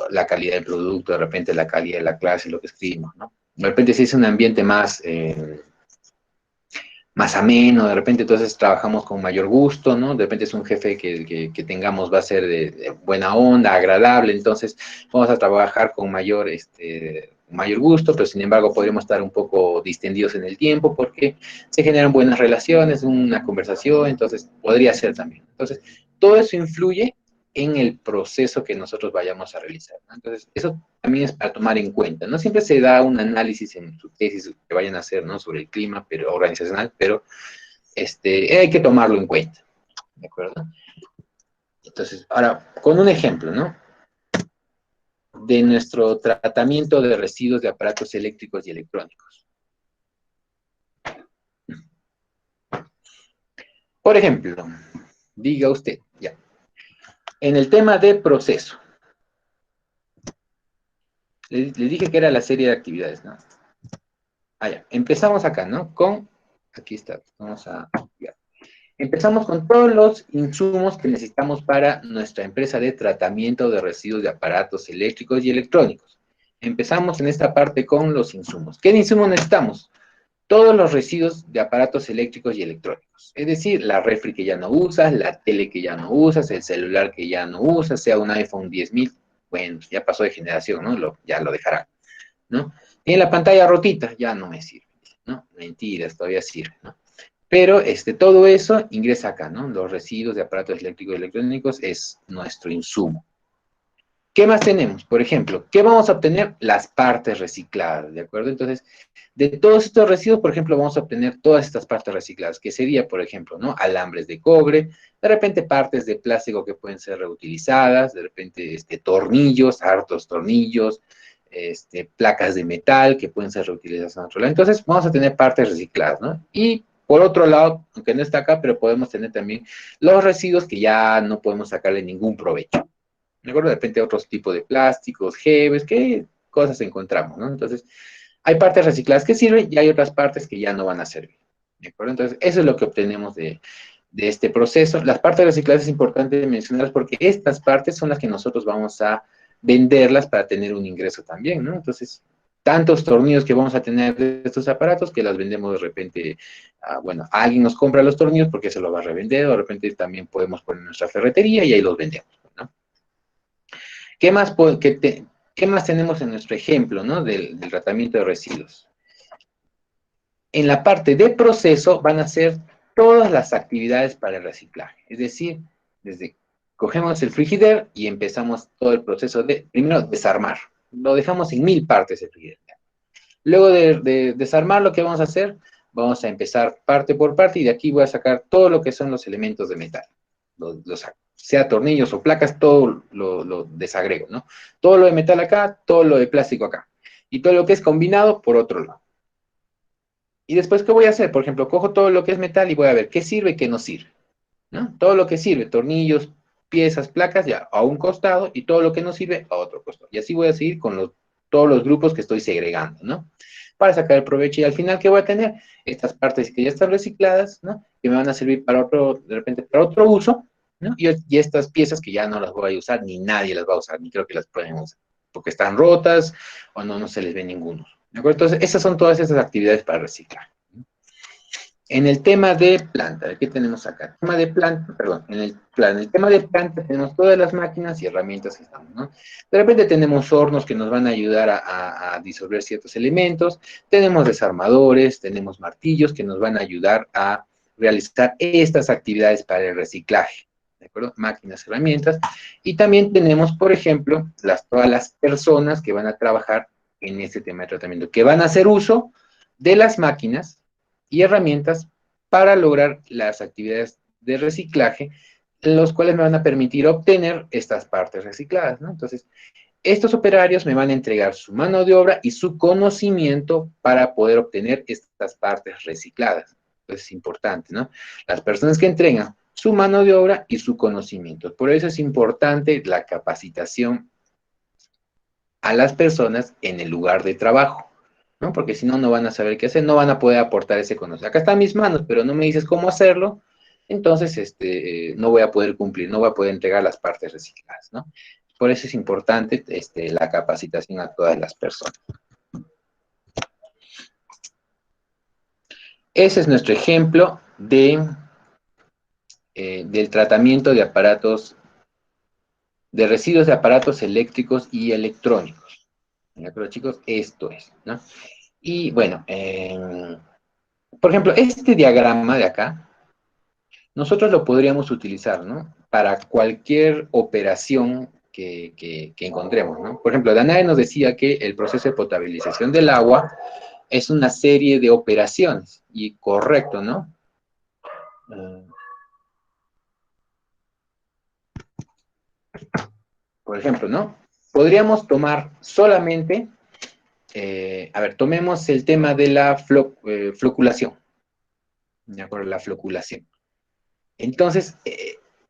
la calidad del producto, de repente la calidad de la clase, lo que escribimos, ¿no? De repente si es un ambiente más ameno, de repente entonces trabajamos con mayor gusto, ¿no? De repente es un jefe que tengamos va a ser de buena onda, agradable, entonces vamos a trabajar con mayor gusto, pero sin embargo podríamos estar un poco distendidos en el tiempo porque se generan buenas relaciones, una conversación, entonces podría ser también. Entonces, todo eso influye en el proceso que nosotros vayamos a realizar, ¿no? Entonces, eso también es para tomar en cuenta. No siempre se da un análisis en su tesis que vayan a hacer, ¿no? Sobre el clima pero organizacional, pero hay que tomarlo en cuenta, ¿de acuerdo? Entonces, ahora, con un ejemplo, ¿no? de nuestro tratamiento de residuos de aparatos eléctricos y electrónicos. Por ejemplo, diga usted, ya, en el tema de proceso, le dije que era la serie de actividades, ¿no? Ah, ya, empezamos acá, ¿no? Aquí está, vamos a, ya. Empezamos con todos los insumos que necesitamos para nuestra empresa de tratamiento de residuos de aparatos eléctricos y electrónicos. Empezamos en esta parte con los insumos. ¿Qué insumos necesitamos? Todos los residuos de aparatos eléctricos y electrónicos. Es decir, la refri que ya no usas, la tele que ya no usas, el celular que ya no usas, sea un iPhone 10.000, bueno, ya pasó de generación, ¿no? Ya lo dejará, ¿no? Tiene la pantalla rotita, ya no me sirve, ¿no? Mentiras, todavía sirve, ¿no? Pero todo eso ingresa acá, ¿no? Los residuos de aparatos eléctricos y electrónicos es nuestro insumo. ¿Qué más tenemos? Por ejemplo, ¿qué vamos a obtener? Las partes recicladas, ¿de acuerdo? Entonces, de todos estos residuos, por ejemplo, vamos a obtener todas estas partes recicladas, que sería, por ejemplo, ¿no? Alambres de cobre, de repente partes de plástico que pueden ser reutilizadas, de repente tornillos, hartos tornillos, placas de metal que pueden ser reutilizadas en otro lado. Entonces, vamos a tener partes recicladas, ¿no? Y por otro lado, aunque no está acá, pero podemos tener también los residuos que ya no podemos sacarle ningún provecho. ¿De acuerdo? De repente otros tipos de plásticos, geles, qué cosas encontramos, ¿no? Entonces, hay partes recicladas que sirven y hay otras partes que ya no van a servir. ¿De acuerdo? Entonces, eso es lo que obtenemos de este proceso. Las partes recicladas es importante mencionarlas porque estas partes son las que nosotros vamos a venderlas para tener un ingreso también, ¿no? Entonces, tantos tornillos que vamos a tener de estos aparatos que las vendemos de repente, bueno, alguien nos compra los tornillos porque se los va a revender, o de repente también podemos poner nuestra ferretería y ahí los vendemos, ¿no? ¿Qué más, qué más tenemos en nuestro ejemplo, ¿no? Del tratamiento de residuos? En la parte de proceso van a ser todas las actividades para el reciclaje. Es decir, desde cogemos el frigider y empezamos todo el proceso de, primero, desarmar. Lo dejamos en 1000 partes el frigider. Luego de desarmar, lo que vamos a hacer, vamos a empezar parte por parte y de aquí voy a sacar todo lo que son los elementos de metal. Sea tornillos o placas, todo lo desagrego, ¿no? Todo lo de metal acá, todo lo de plástico acá. Y todo lo que es combinado por otro lado. Y después, ¿qué voy a hacer? Por ejemplo, cojo todo lo que es metal y voy a ver qué sirve y qué no sirve, ¿no? Todo lo que sirve, tornillos, piezas, placas, ya a un costado y todo lo que no sirve a otro costado. Y así voy a seguir con todos los grupos que estoy segregando, ¿no? Para sacar el provecho. Y al final, ¿qué voy a tener? Estas partes que ya están recicladas, ¿no? Que me van a servir para otro, de repente, para otro uso, ¿no? Y estas piezas que ya no las voy a usar, ni nadie las va a usar, ni creo que las pueden usar, porque están rotas o no se les ve ninguno. ¿De acuerdo? Entonces, esas son todas esas actividades para reciclar. En el tema de planta, ¿qué tenemos acá? El tema de planta, perdón, en el tema de planta tenemos todas las máquinas y herramientas que estamos, ¿no? De repente tenemos hornos que nos van a ayudar a disolver ciertos elementos, tenemos desarmadores, tenemos martillos que nos van a ayudar a realizar estas actividades para el reciclaje, ¿de acuerdo? Máquinas, herramientas, y también tenemos, por ejemplo, todas las personas que van a trabajar en este tema de tratamiento, que van a hacer uso de las máquinas y herramientas para lograr las actividades de reciclaje, los cuales me van a permitir obtener estas partes recicladas, ¿no? Entonces, estos operarios me van a entregar su mano de obra y su conocimiento para poder obtener estas partes recicladas. Entonces, es importante, ¿no? Las personas que entregan su mano de obra y su conocimiento. Por eso es importante la capacitación a las personas en el lugar de trabajo, ¿no? Porque si no, no van a saber qué hacer, no van a poder aportar ese conocimiento. Acá están mis manos, pero no me dices cómo hacerlo, entonces no voy a poder cumplir, no voy a poder entregar las partes recicladas, ¿no? Por eso es importante la capacitación a todas las personas. Ese es nuestro ejemplo del tratamiento de aparatos, de residuos de aparatos eléctricos y electrónicos. ¿De acuerdo, chicos? Esto es, ¿no? Y bueno, por ejemplo, este diagrama de acá, nosotros lo podríamos utilizar, ¿no? Para cualquier operación que encontremos, ¿no? Por ejemplo, Danae nos decía que el proceso de potabilización del agua es una serie de operaciones, y correcto, ¿no? Por ejemplo, ¿no? podríamos tomar solamente, a ver, tomemos el tema de la floculación, ¿de acuerdo? La floculación. Entonces,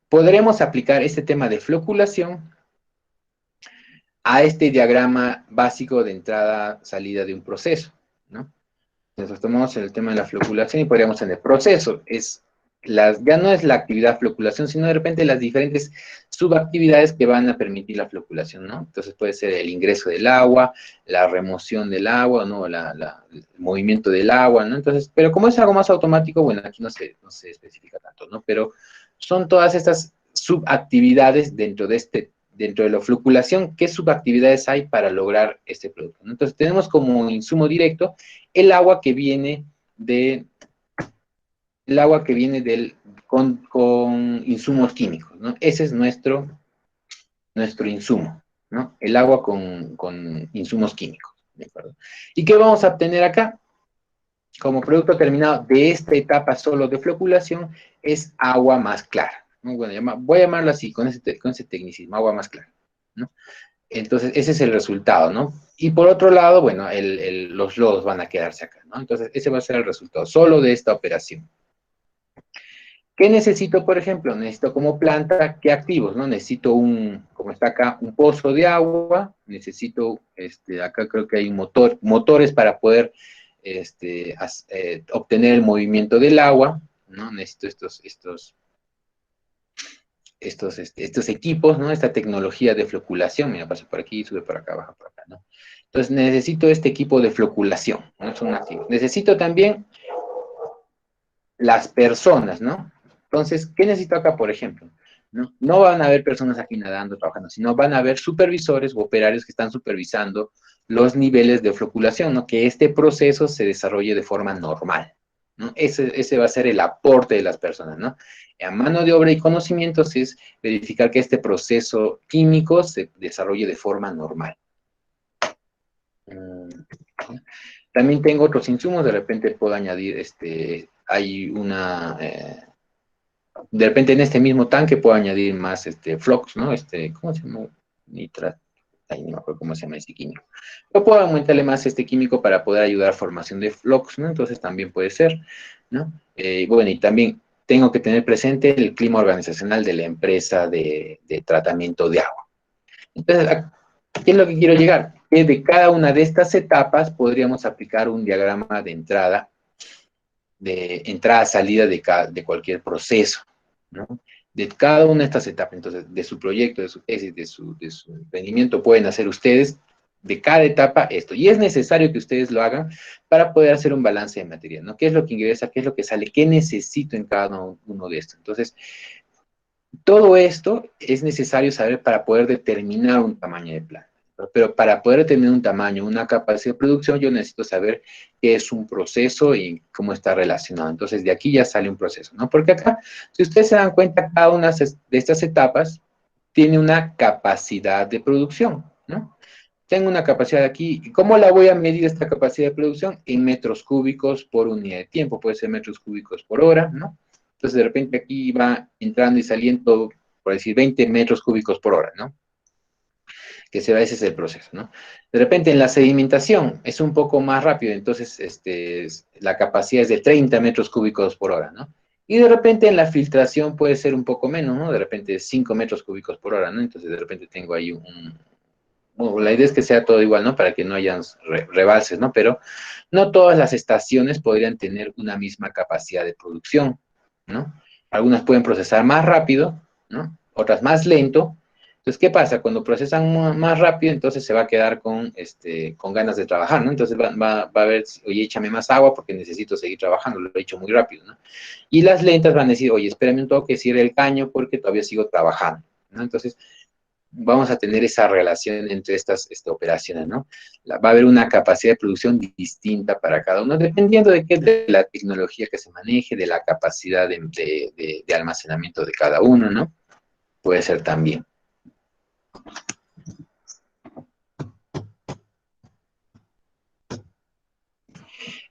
podremos aplicar este tema de floculación a este diagrama básico de entrada-salida de un proceso, ¿no? Entonces tomamos el tema de la floculación y podríamos tener proceso. Ya no es la actividad floculación, sino de repente las diferentes subactividades que van a permitir la floculación, ¿no? Entonces puede ser el ingreso del agua, la remoción del agua, ¿no? El movimiento del agua, ¿no? Entonces, pero como es algo más automático, bueno, aquí no se especifica tanto, ¿no? Pero son todas estas subactividades dentro de la floculación, ¿qué subactividades hay para lograr este producto? ¿No? Entonces tenemos como insumo directo el agua que viene con insumos químicos, ¿no? Ese es nuestro insumo, ¿no? El agua con insumos químicos, ¿de acuerdo? ¿Y qué vamos a obtener acá? Como producto terminado de esta etapa solo de floculación, es agua más clara, ¿no? Bueno, voy a llamarlo así, con ese tecnicismo, agua más clara, ¿no? Entonces, ese es el resultado, ¿no? Y por otro lado, bueno, los lodos van a quedarse acá, ¿no? Entonces, ese va a ser el resultado solo de esta operación. ¿Qué necesito, por ejemplo? Necesito como planta, ¿qué activos, no? Necesito como está acá, un pozo de agua, necesito, acá creo que hay motores para poder, obtener el movimiento del agua, ¿no? Necesito estos equipos, ¿no? Esta tecnología de floculación, mira, pasa por aquí, sube por acá, baja por acá, ¿no? Entonces necesito este equipo de floculación, ¿no? Es un activo. Necesito también las personas, ¿no? Entonces, ¿qué necesito acá, por ejemplo? No van a haber personas aquí nadando, trabajando, sino van a haber supervisores o operarios que están supervisando los niveles de floculación, ¿no? Que este proceso se desarrolle de forma normal, ¿no? Ese va a ser el aporte de las personas, ¿no? A mano de obra y conocimientos es verificar que este proceso químico se desarrolle de forma normal. También tengo otros insumos, de repente puedo añadir, hay de repente en este mismo tanque puedo añadir más flux, ¿no? ¿Cómo se llama? Nitrato. Ahí no me acuerdo cómo se llama ese químico. Yo puedo aumentarle más este químico para poder ayudar a formación de flux, ¿no? Entonces también puede ser, ¿no? Bueno, y también tengo que tener presente el clima organizacional de la empresa de tratamiento de agua. Entonces, ¿qué es lo que quiero llegar? Que de cada una de estas etapas podríamos aplicar un diagrama de entrada-salida de cualquier proceso, ¿no? De cada una de estas etapas, entonces, de su proyecto, de su tesis, de su emprendimiento, pueden hacer ustedes de cada etapa esto. Y es necesario que ustedes lo hagan para poder hacer un balance de material, ¿no? ¿Qué es lo que ingresa? ¿Qué es lo que sale? ¿Qué necesito en cada uno de estos? Entonces, todo esto es necesario saber para poder determinar un tamaño de planta. Pero para poder determinar un tamaño, una capacidad de producción, yo necesito saber qué es un proceso y cómo está relacionado. Entonces, de aquí ya sale un proceso, ¿no? Porque acá, si ustedes se dan cuenta, cada una de estas etapas tiene una capacidad de producción, ¿no? Tengo una capacidad aquí. ¿Cómo la voy a medir esta capacidad de producción? En metros cúbicos por unidad de tiempo. Puede ser metros cúbicos por hora, ¿no? Entonces, de repente aquí va entrando y saliendo, por decir, 20 metros cúbicos por hora, ¿no? Ese es el proceso, ¿no? De repente en la sedimentación es un poco más rápido, entonces la capacidad es de 30 metros cúbicos por hora, ¿no? Y de repente en la filtración puede ser un poco menos, ¿no? De repente 5 metros cúbicos por hora, ¿no? Entonces de repente tengo ahí bueno, la idea es que sea todo igual, ¿no? Para que no hayan rebalses, ¿no? Pero no todas las estaciones podrían tener una misma capacidad de producción, ¿no? Algunas pueden procesar más rápido, ¿no? Otras más lento. Entonces, ¿qué pasa? Cuando procesan más rápido, entonces se va a quedar con ganas de trabajar, ¿no? Entonces va a ver, oye, échame más agua porque necesito seguir trabajando, lo he hecho muy rápido, ¿no? Y las lentas van a decir, oye, espérame un toque, cierre el caño porque todavía sigo trabajando, ¿no? Entonces, vamos a tener esa relación entre estas operaciones, ¿no? Va a haber una capacidad de producción distinta para cada uno, dependiendo de la tecnología que se maneje, de la capacidad de almacenamiento de cada uno, ¿no? Puede ser también.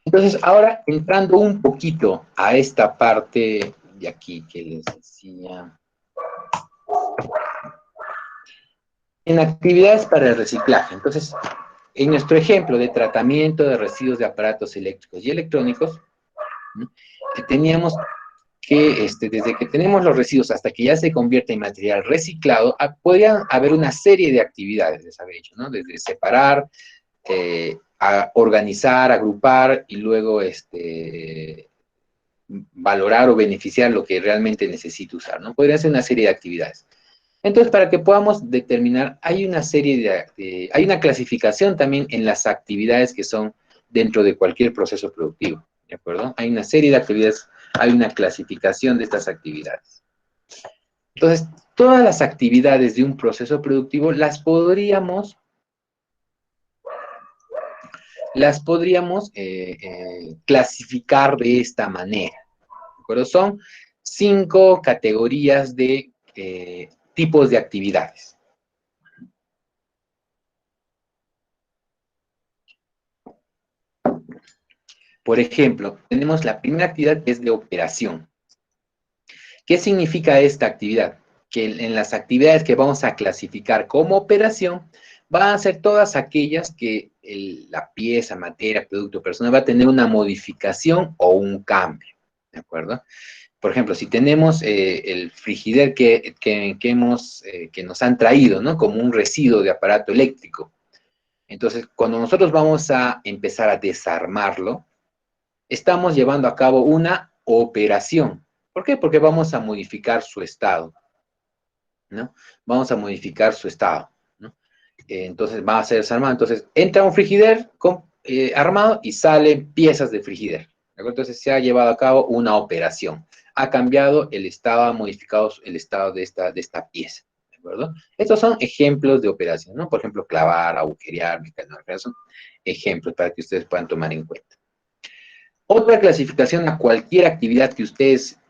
Entonces, ahora entrando un poquito a esta parte de aquí que les decía. En actividades para el reciclaje. Entonces, en nuestro ejemplo de tratamiento de residuos de aparatos eléctricos y electrónicos, ¿no? Teníamos que desde que tenemos los residuos hasta que ya se convierte en material reciclado, podrían haber una serie de actividades, les había dicho, ¿no? Desde separar, a organizar, agrupar y luego valorar o beneficiar lo que realmente necesito usar, ¿no? Podría ser una serie de actividades. Entonces, para que podamos determinar, hay una serie hay una clasificación también en las actividades que son dentro de cualquier proceso productivo, ¿de acuerdo? Hay una serie de actividades, hay una clasificación de estas actividades. Entonces, todas las actividades de un proceso productivo las podríamos clasificar de esta manera, ¿de acuerdo? Son 5 categorías de tipos de actividades. Por ejemplo, tenemos la primera actividad que es de operación. ¿Qué significa esta actividad? Que en las actividades que vamos a clasificar como operación, van a ser todas aquellas que la pieza, materia, producto, persona va a tener una modificación o un cambio, ¿de acuerdo? Por ejemplo, si tenemos el frigider que nos han traído, ¿no? Como un residuo de aparato eléctrico. Entonces, cuando nosotros vamos a empezar a desarmarlo, estamos llevando a cabo una operación. ¿Por qué? Porque vamos a modificar su estado, ¿no? Vamos a modificar su estado, ¿no? Entonces va a ser desarmado. Entonces entra un frigider armado y salen piezas de frigider, ¿de acuerdo? Entonces se ha llevado a cabo una operación. Ha cambiado el estado, ha modificado el estado de esta pieza, ¿de acuerdo? Estos son ejemplos de operación, ¿no? Por ejemplo, clavar, agujerear, mecanizar, son ejemplos para que ustedes puedan tomar en cuenta. Otra clasificación a cualquier actividad que ustedes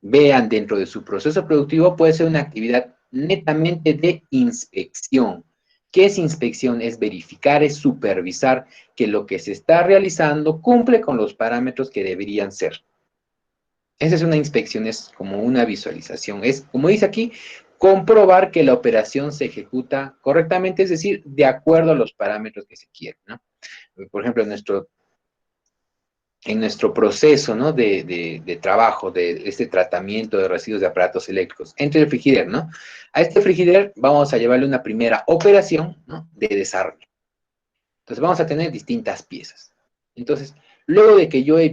vean dentro de su proceso productivo puede ser una actividad netamente de inspección. ¿Qué es inspección? Es verificar, es supervisar que lo que se está realizando cumple con los parámetros que deberían ser. Esa es una inspección, es como una visualización. Es, como dice aquí, comprobar que la operación se ejecuta correctamente, es decir, de acuerdo a los parámetros que se quieren, ¿no? Por ejemplo, en nuestro proceso, ¿no? de trabajo, de este tratamiento de residuos de aparatos eléctricos, entre el frigider, ¿no? A este frigider vamos a llevarle una primera operación, ¿no? De desarme. Entonces vamos a tener distintas piezas. Entonces, luego de que yo he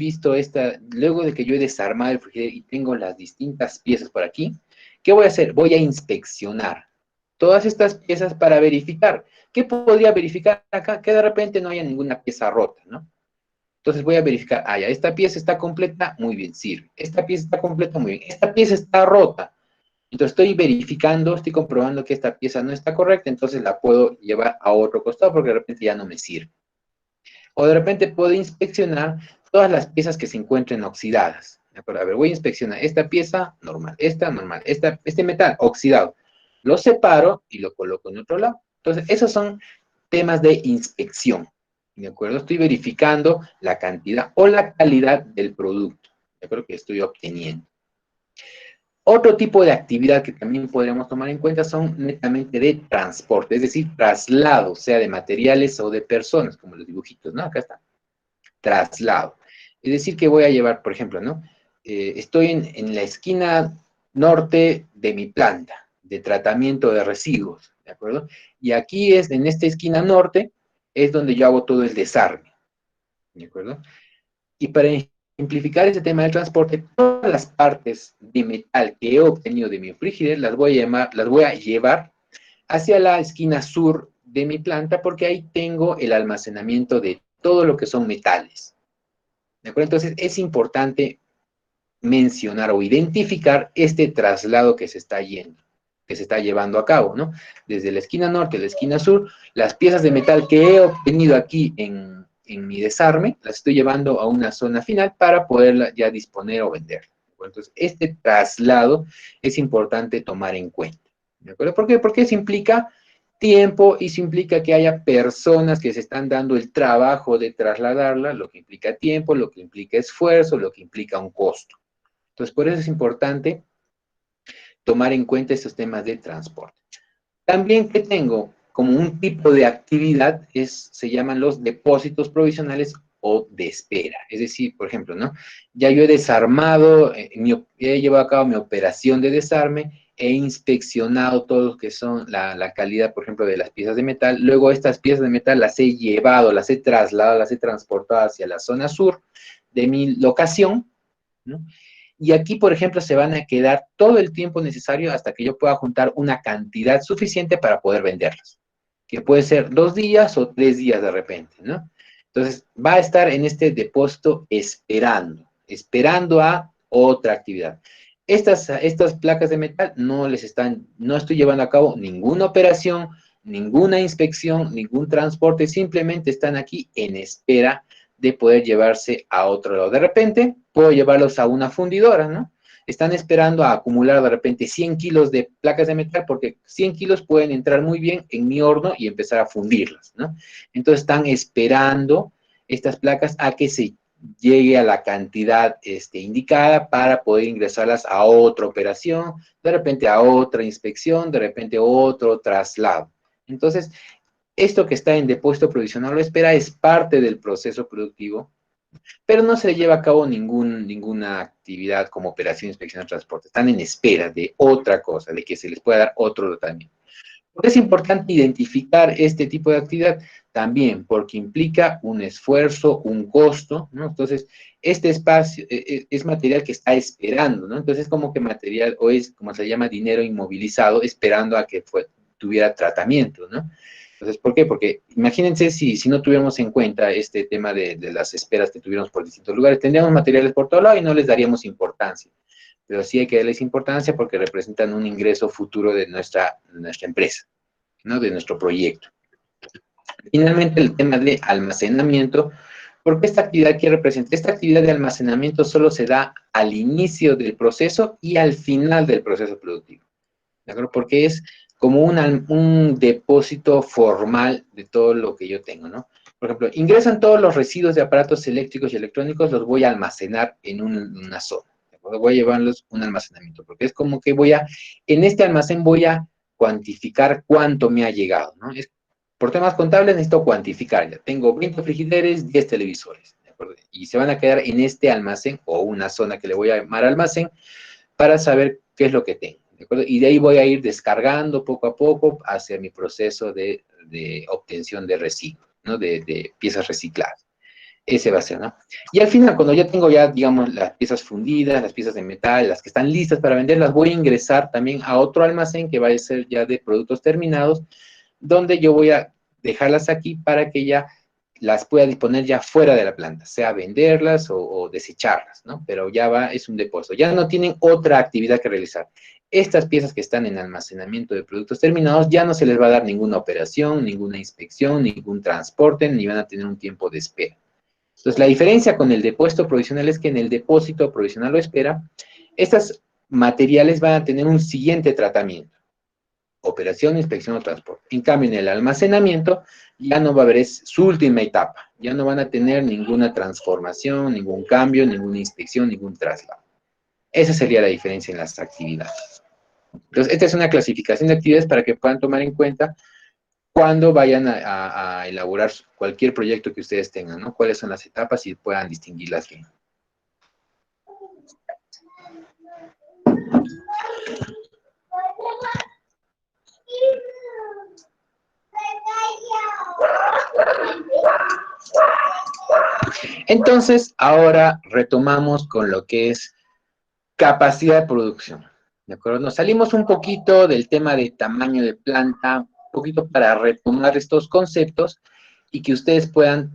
luego de que yo he desarmado el frigider y tengo las distintas piezas por aquí, ¿qué voy a hacer? Voy a inspeccionar todas estas piezas para verificar. ¿Qué podría verificar acá? Que de repente no haya ninguna pieza rota, ¿no? Entonces voy a verificar, ya, esta pieza está completa, muy bien, sirve. Esta pieza está completa, muy bien. Esta pieza está rota. Entonces estoy verificando, estoy comprobando que esta pieza no está correcta, entonces la puedo llevar a otro costado porque de repente ya no me sirve. O de repente puedo inspeccionar todas las piezas que se encuentren oxidadas. ¿De acuerdo? A ver, voy a inspeccionar esta pieza normal, este metal oxidado. Lo separo y lo coloco en otro lado. Entonces, esos son temas de inspección. ¿De acuerdo? Estoy verificando la cantidad o la calidad del producto. ¿De acuerdo? Que estoy obteniendo. Otro tipo de actividad que también podríamos tomar en cuenta son netamente de transporte, es decir, traslado, sea de materiales o de personas, como los dibujitos, ¿no? Acá está. Traslado. Es decir, que voy a llevar, por ejemplo, ¿no? Estoy en la esquina norte de mi planta de tratamiento de residuos, ¿de acuerdo? Y aquí en esta esquina norte, es donde yo hago todo el desarme, ¿de acuerdo? Y para simplificar ese tema del transporte, todas las partes de metal que he obtenido de mi frigider las voy a llevar hacia la esquina sur de mi planta porque ahí tengo el almacenamiento de todo lo que son metales. ¿De acuerdo? Entonces es importante mencionar o identificar este traslado que se está llevando a cabo, ¿no? Desde la esquina norte a la esquina sur, las piezas de metal que he obtenido aquí en mi desarme, las estoy llevando a una zona final para poderla ya disponer o vender. Entonces, este traslado es importante tomar en cuenta. ¿De acuerdo? ¿Por qué? Porque eso implica tiempo y eso implica que haya personas que se están dando el trabajo de trasladarla, lo que implica tiempo, lo que implica esfuerzo, lo que implica un costo. Entonces, por eso es importante tomar en cuenta estos temas de transporte. También que tengo como un tipo de actividad se llaman los depósitos provisionales o de espera. Es decir, por ejemplo, ¿no? Ya yo he desarmado, he llevado a cabo mi operación de desarme, he inspeccionado todo lo que son la calidad, por ejemplo, de las piezas de metal. Luego estas piezas de metal las he llevado, las he trasladado, las he transportado hacia la zona sur de mi locación, ¿no? Y aquí, por ejemplo, se van a quedar todo el tiempo necesario hasta que yo pueda juntar una cantidad suficiente para poder venderlas, que puede ser 2 días o 3 días de repente, ¿no? Entonces, va a estar en este depósito esperando a otra actividad. Estas placas de metal no estoy llevando a cabo ninguna operación, ninguna inspección, ningún transporte, simplemente están aquí en espera de poder llevarse a otro lado. De repente, puedo llevarlos a una fundidora, ¿no? Están esperando a acumular de repente 100 kilos de placas de metal, porque 100 kilos pueden entrar muy bien en mi horno y empezar a fundirlas, ¿no? Entonces están esperando estas placas a que se llegue a la cantidad indicada para poder ingresarlas a otra operación, de repente a otra inspección, de repente otro traslado. Entonces, esto que está en depósito provisional o espera es parte del proceso productivo, pero no se le lleva a cabo ninguna actividad como operación, inspección o transporte. Están en espera de otra cosa, de que se les pueda dar otro tratamiento. ¿Por qué es importante identificar este tipo de actividad? También porque implica un esfuerzo, un costo, ¿no? Entonces, este espacio es material que está esperando, ¿no? Entonces, es como que material, o es como se llama dinero inmovilizado, esperando a que tuviera tratamiento, ¿no? Entonces, ¿por qué? Porque imagínense si no tuviéramos en cuenta este tema de las esperas que tuviéramos por distintos lugares, tendríamos materiales por todo lado y no les daríamos importancia. Pero sí hay que darles importancia porque representan un ingreso futuro de nuestra empresa, ¿no? De nuestro proyecto. Finalmente, el tema de almacenamiento, porque esta actividad que representa, esta actividad de almacenamiento solo se da al inicio del proceso y al final del proceso productivo, ¿de acuerdo? Porque es como un depósito formal de todo lo que yo tengo, ¿no? Por ejemplo, ingresan todos los residuos de aparatos eléctricos y electrónicos, los voy a almacenar en una zona, ¿de acuerdo? Voy a llevarlos a un almacenamiento, porque es como que en este almacén voy a cuantificar cuánto me ha llegado, ¿no? Por temas contables necesito cuantificar, ya tengo 20 frigideres, 10 televisores, ¿de acuerdo? Y se van a quedar en este almacén o una zona que le voy a llamar almacén para saber qué es lo que tengo, ¿de acuerdo? Y de ahí voy a ir descargando poco a poco hacia mi proceso de obtención de residuos, ¿no? De piezas recicladas. Ese va a ser, ¿no? Y al final, cuando ya tengo digamos, las piezas fundidas, las piezas de metal, las que están listas para vender, las voy a ingresar también a otro almacén que va a ser ya de productos terminados, donde yo voy a dejarlas aquí para que ya las pueda disponer ya fuera de la planta, sea venderlas o desecharlas, ¿no? Pero es un depósito, ya no tienen otra actividad que realizar. Estas piezas que están en almacenamiento de productos terminados ya no se les va a dar ninguna operación, ninguna inspección, ningún transporte, ni van a tener un tiempo de espera. Entonces, la diferencia con el depósito provisional es que en el depósito provisional o espera, estos materiales van a tener un siguiente tratamiento: operación, inspección o transporte. En cambio, en el almacenamiento ya no va a haber su última etapa. Ya no van a tener ninguna transformación, ningún cambio, ninguna inspección, ningún traslado. Esa sería la diferencia en las actividades. Entonces, esta es una clasificación de actividades para que puedan tomar en cuenta cuando vayan a elaborar cualquier proyecto que ustedes tengan, ¿no? Cuáles son las etapas y puedan distinguirlas bien. Entonces, ahora retomamos con lo que es capacidad de producción, ¿de acuerdo? Nos salimos un poquito del tema de tamaño de planta, un poquito para retomar estos conceptos y que ustedes puedan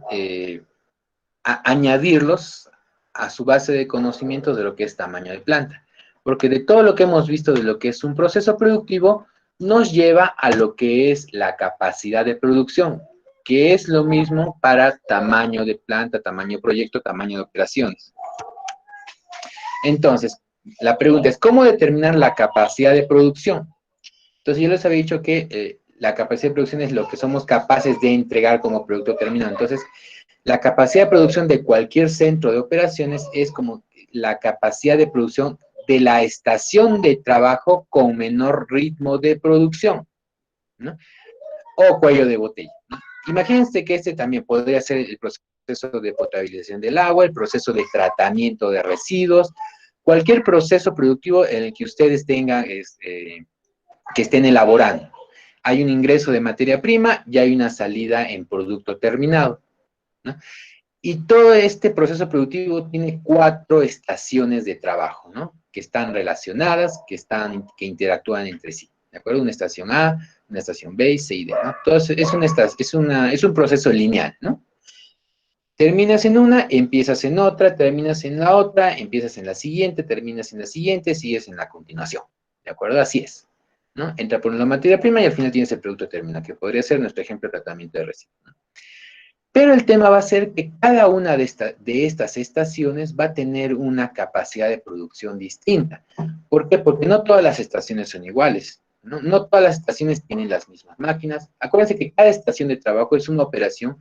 añadirlos a su base de conocimientos de lo que es tamaño de planta. Porque de todo lo que hemos visto de lo que es un proceso productivo, nos lleva a lo que es la capacidad de producción, que es lo mismo para tamaño de planta, tamaño de proyecto, tamaño de operaciones. Entonces, la pregunta es, ¿cómo determinar la capacidad de producción? Entonces, yo les había dicho que la capacidad de producción es lo que somos capaces de entregar como producto terminado. Entonces, la capacidad de producción de cualquier centro de operaciones es como la capacidad de producción de la estación de trabajo con menor ritmo de producción. ¿no? O cuello de botella, ¿no? Imagínense que este también podría ser el proceso de potabilización del agua, el proceso de tratamiento de residuos, cualquier proceso productivo en el que ustedes tengan, que estén elaborando. Hay un ingreso de materia prima y hay una salida en producto terminado, ¿no? Y todo este proceso productivo tiene 4 estaciones de trabajo, ¿no? Que están relacionadas, que interactúan entre sí, ¿de acuerdo? Una estación A, una estación B, C y D, ¿no? Entonces, es un proceso lineal, ¿no? Terminas en una, empiezas en otra, terminas en la otra, empiezas en la siguiente, terminas en la siguiente, sigues en la continuación, ¿de acuerdo? Así es, ¿no? Entra por la materia prima y al final tienes el producto terminado, que podría ser nuestro ejemplo de tratamiento de residuos, ¿no? Pero el tema va a ser que cada una de estas estaciones va a tener una capacidad de producción distinta. ¿Por qué? Porque no todas las estaciones son iguales, ¿no? No todas las estaciones tienen las mismas máquinas. Acuérdense que cada estación de trabajo es una operación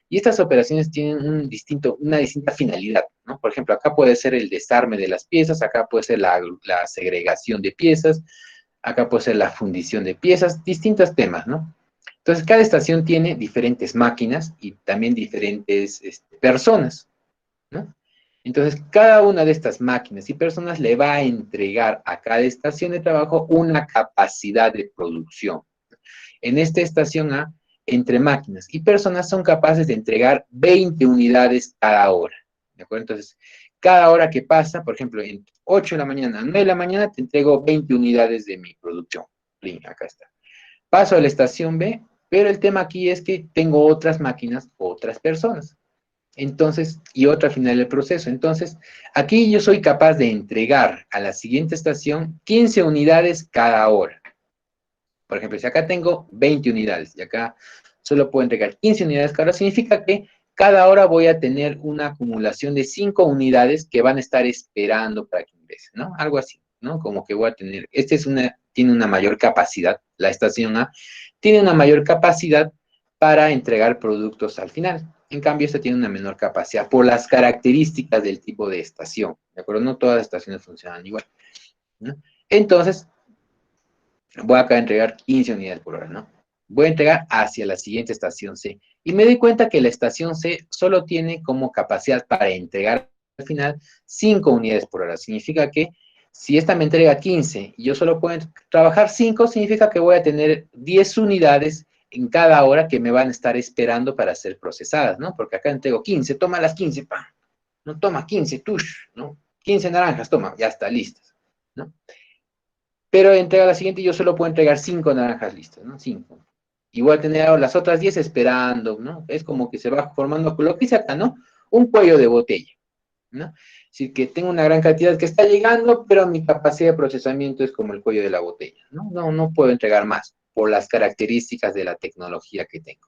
y estas operaciones tienen una distinta finalidad, ¿no? Por ejemplo, acá puede ser el desarme de las piezas, acá puede ser la segregación de piezas, acá puede ser la fundición de piezas, distintos temas, ¿no? Entonces, cada estación tiene diferentes máquinas y también diferentes personas, ¿no? Entonces, cada una de estas máquinas y personas le va a entregar a cada estación de trabajo una capacidad de producción. En esta estación A, entre máquinas y personas son capaces de entregar 20 unidades cada hora, ¿de acuerdo? Entonces, cada hora que pasa, por ejemplo, en 8 de la mañana, 9 de la mañana, te entrego 20 unidades de mi producción. Acá está. Paso a la estación B, pero el tema aquí es que tengo otras máquinas, otras personas. Entonces, y otra final del proceso. Entonces, aquí yo soy capaz de entregar a la siguiente estación 15 unidades cada hora. Por ejemplo, si acá tengo 20 unidades y acá solo puedo entregar 15 unidades cada hora, significa que cada hora voy a tener una acumulación de 5 unidades que van a estar esperando para que ingresen, ¿no? Algo así, ¿no? Como que voy a tener, tiene una mayor capacidad, la estación A tiene una mayor capacidad para entregar productos al final. En cambio, esta tiene una menor capacidad por las características del tipo de estación, ¿de acuerdo? No todas las estaciones funcionan igual, ¿no? Entonces, voy acá a entregar 15 unidades por hora, ¿no? Voy a entregar hacia la siguiente estación C. Y me doy cuenta que la estación C solo tiene como capacidad para entregar al final 5 unidades por hora. Significa que si esta me entrega 15 y yo solo puedo trabajar 5, significa que voy a tener 10 unidades en cada hora que me van a estar esperando para ser procesadas, ¿no? Porque acá entrego 15, toma las 15, ¡pam! No, toma 15, tush, ¿no? 15 naranjas, toma, ya está, listas, ¿no? Pero entrega la siguiente y yo solo puedo entregar 5 naranjas listas, ¿no? 5. Y voy a tener las otras 10 esperando, ¿no? Es como que se va formando lo que dice acá, ¿no? Un cuello de botella, ¿no? Así que tengo una gran cantidad que está llegando, pero mi capacidad de procesamiento es como el cuello de la botella, ¿no? No puedo entregar más por las características de la tecnología que tengo.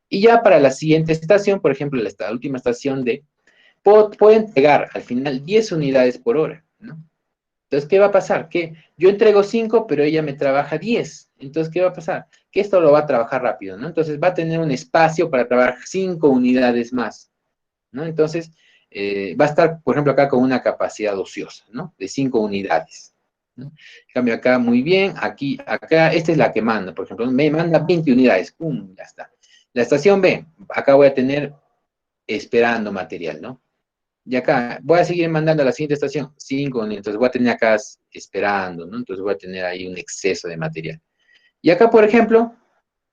Y ya para la siguiente estación, por ejemplo, la última estación D, puedo entregar al final 10 unidades por hora, ¿no? Entonces, ¿qué va a pasar? Que yo entrego 5, pero ella me trabaja 10. Entonces, ¿qué va a pasar? Que esto lo va a trabajar rápido, ¿no? Entonces, va a tener un espacio para trabajar 5 unidades más, ¿no? Entonces, va a estar, por ejemplo, acá con una capacidad ociosa, ¿no? De 5 unidades, ¿no? En cambio, acá muy bien, acá, esta es la que manda, por ejemplo, me manda 20 unidades, ¡pum! Ya está. La estación B, acá voy a tener esperando material, ¿no? Y acá voy a seguir mandando a la siguiente estación 5, entonces voy a tener acá esperando, ¿no? Entonces voy a tener ahí un exceso de material. Y acá, por ejemplo,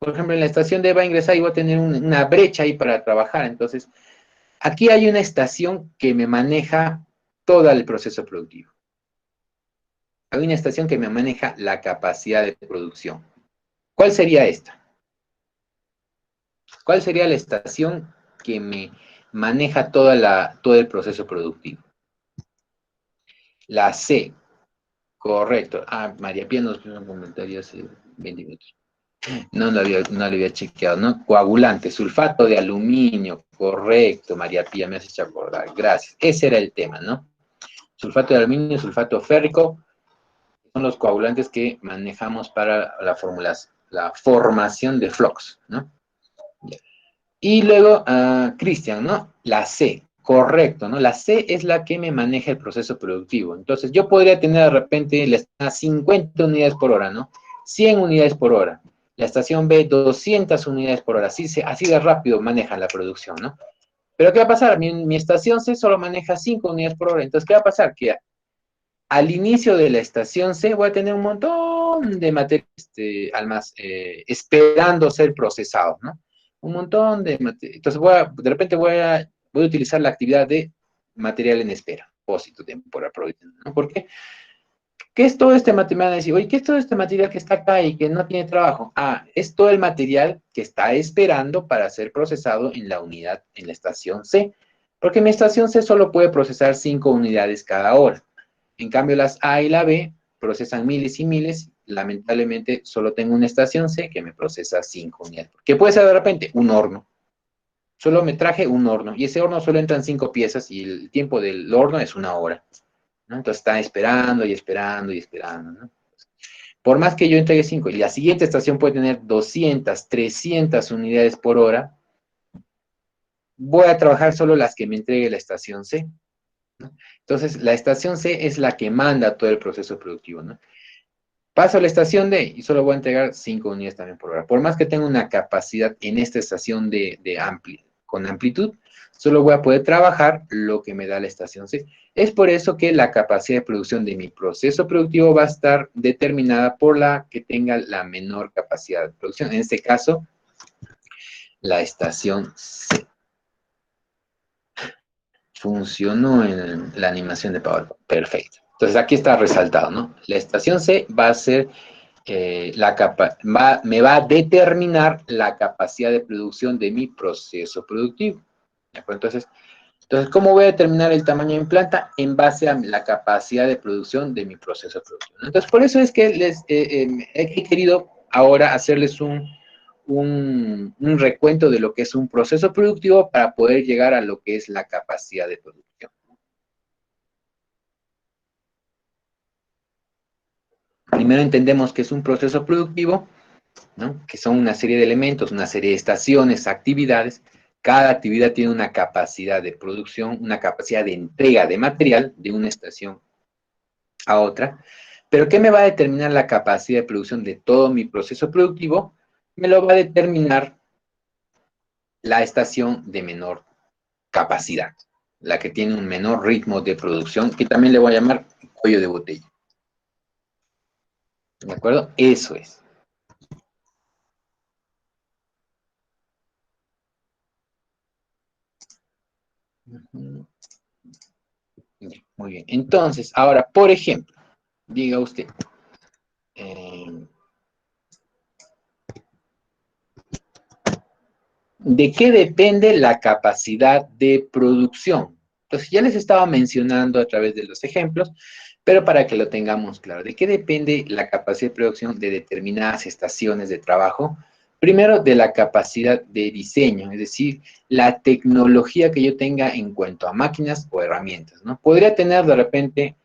en la estación D va a ingresar y voy a tener una brecha ahí para trabajar. Entonces, aquí hay una estación que me maneja todo el proceso productivo. Hay una estación que me maneja la capacidad de producción. ¿Cuál sería esta? ¿Cuál sería la estación que me maneja todo el proceso productivo? La C. Correcto. Ah, María Pía nos puso un comentario hace 20 minutos. No lo había chequeado, ¿no? Coagulante, sulfato de aluminio. Correcto, María Pía, me has hecho acordar. Gracias. Ese era el tema, ¿no? Sulfato de aluminio, sulfato férrico, son los coagulantes que manejamos para la formación de flux, ¿no? Y luego, Cristian, ¿no? La C, correcto, ¿no? La C es la que me maneja el proceso productivo. Entonces, yo podría tener de repente 50 unidades por hora, ¿no? 100 unidades por hora. La estación B, 200 unidades por hora. Así de rápido manejan la producción, ¿no? Pero ¿qué va a pasar? Mi estación C solo maneja 5 unidades por hora. Entonces, ¿qué va a pasar? Que al inicio de la estación C voy a tener un montón de material esperando ser procesado, ¿no? Un montón de material. Entonces, de repente voy a utilizar la actividad de material en espera, depósito temporal, ¿no? ¿Por qué? ¿Qué es todo este material? Me van a decir, oye, ¿qué es todo este material que está acá y que no tiene trabajo? Ah, es todo el material que está esperando para ser procesado en la unidad, en la estación C. Porque mi estación C solo puede procesar 5 unidades cada hora. En cambio, las A y la B procesan miles y miles. Lamentablemente, solo tengo una estación C que me procesa 5 unidades. Que puede ser de repente un horno. Solo me traje un horno. Y ese horno solo entran 5 piezas y el tiempo del horno es 1 hora, ¿no? Entonces está esperando y esperando y esperando, ¿no? Por más que yo entregue 5, y la siguiente estación puede tener 200, 300 unidades por hora, voy a trabajar solo las que me entregue la estación C, ¿no? Entonces, la estación C es la que manda todo el proceso productivo, ¿no? Paso a la estación D y solo voy a entregar 5 unidades también por hora. Por más que tenga una capacidad en esta estación con amplitud, solo voy a poder trabajar lo que me da la estación C. Es por eso que la capacidad de producción de mi proceso productivo va a estar determinada por la que tenga la menor capacidad de producción. En este caso, la estación C. Funcionó en la animación de PowerPoint. Perfecto. Entonces aquí está resaltado, ¿no? La estación C va a ser me va a determinar la capacidad de producción de mi proceso productivo. ¿De acuerdo? Entonces, ¿cómo voy a determinar el tamaño en planta? En base a la capacidad de producción de mi proceso productivo. Entonces, por eso es que he querido ahora hacerles un recuento de lo que es un proceso productivo para poder llegar a lo que es la capacidad de producción. Primero entendemos que es un proceso productivo, ¿no? Que son una serie de elementos, una serie de estaciones, actividades. Cada actividad tiene una capacidad de producción, una capacidad de entrega de material de una estación a otra. Pero ¿qué me va a determinar la capacidad de producción de todo mi proceso productivo? Me lo va a determinar la estación de menor capacidad, la que tiene un menor ritmo de producción, que también le voy a llamar cuello de botella. ¿De acuerdo? Eso es. Muy bien. Entonces, ahora, por ejemplo, diga usted, ¿de qué depende la capacidad de producción? Entonces, ya les estaba mencionando a través de los ejemplos, pero para que lo tengamos claro, ¿de qué depende la capacidad de producción de determinadas estaciones de trabajo? Primero, de la capacidad de diseño, es decir, la tecnología que yo tenga en cuanto a máquinas o herramientas, ¿no? Podría tener de repente,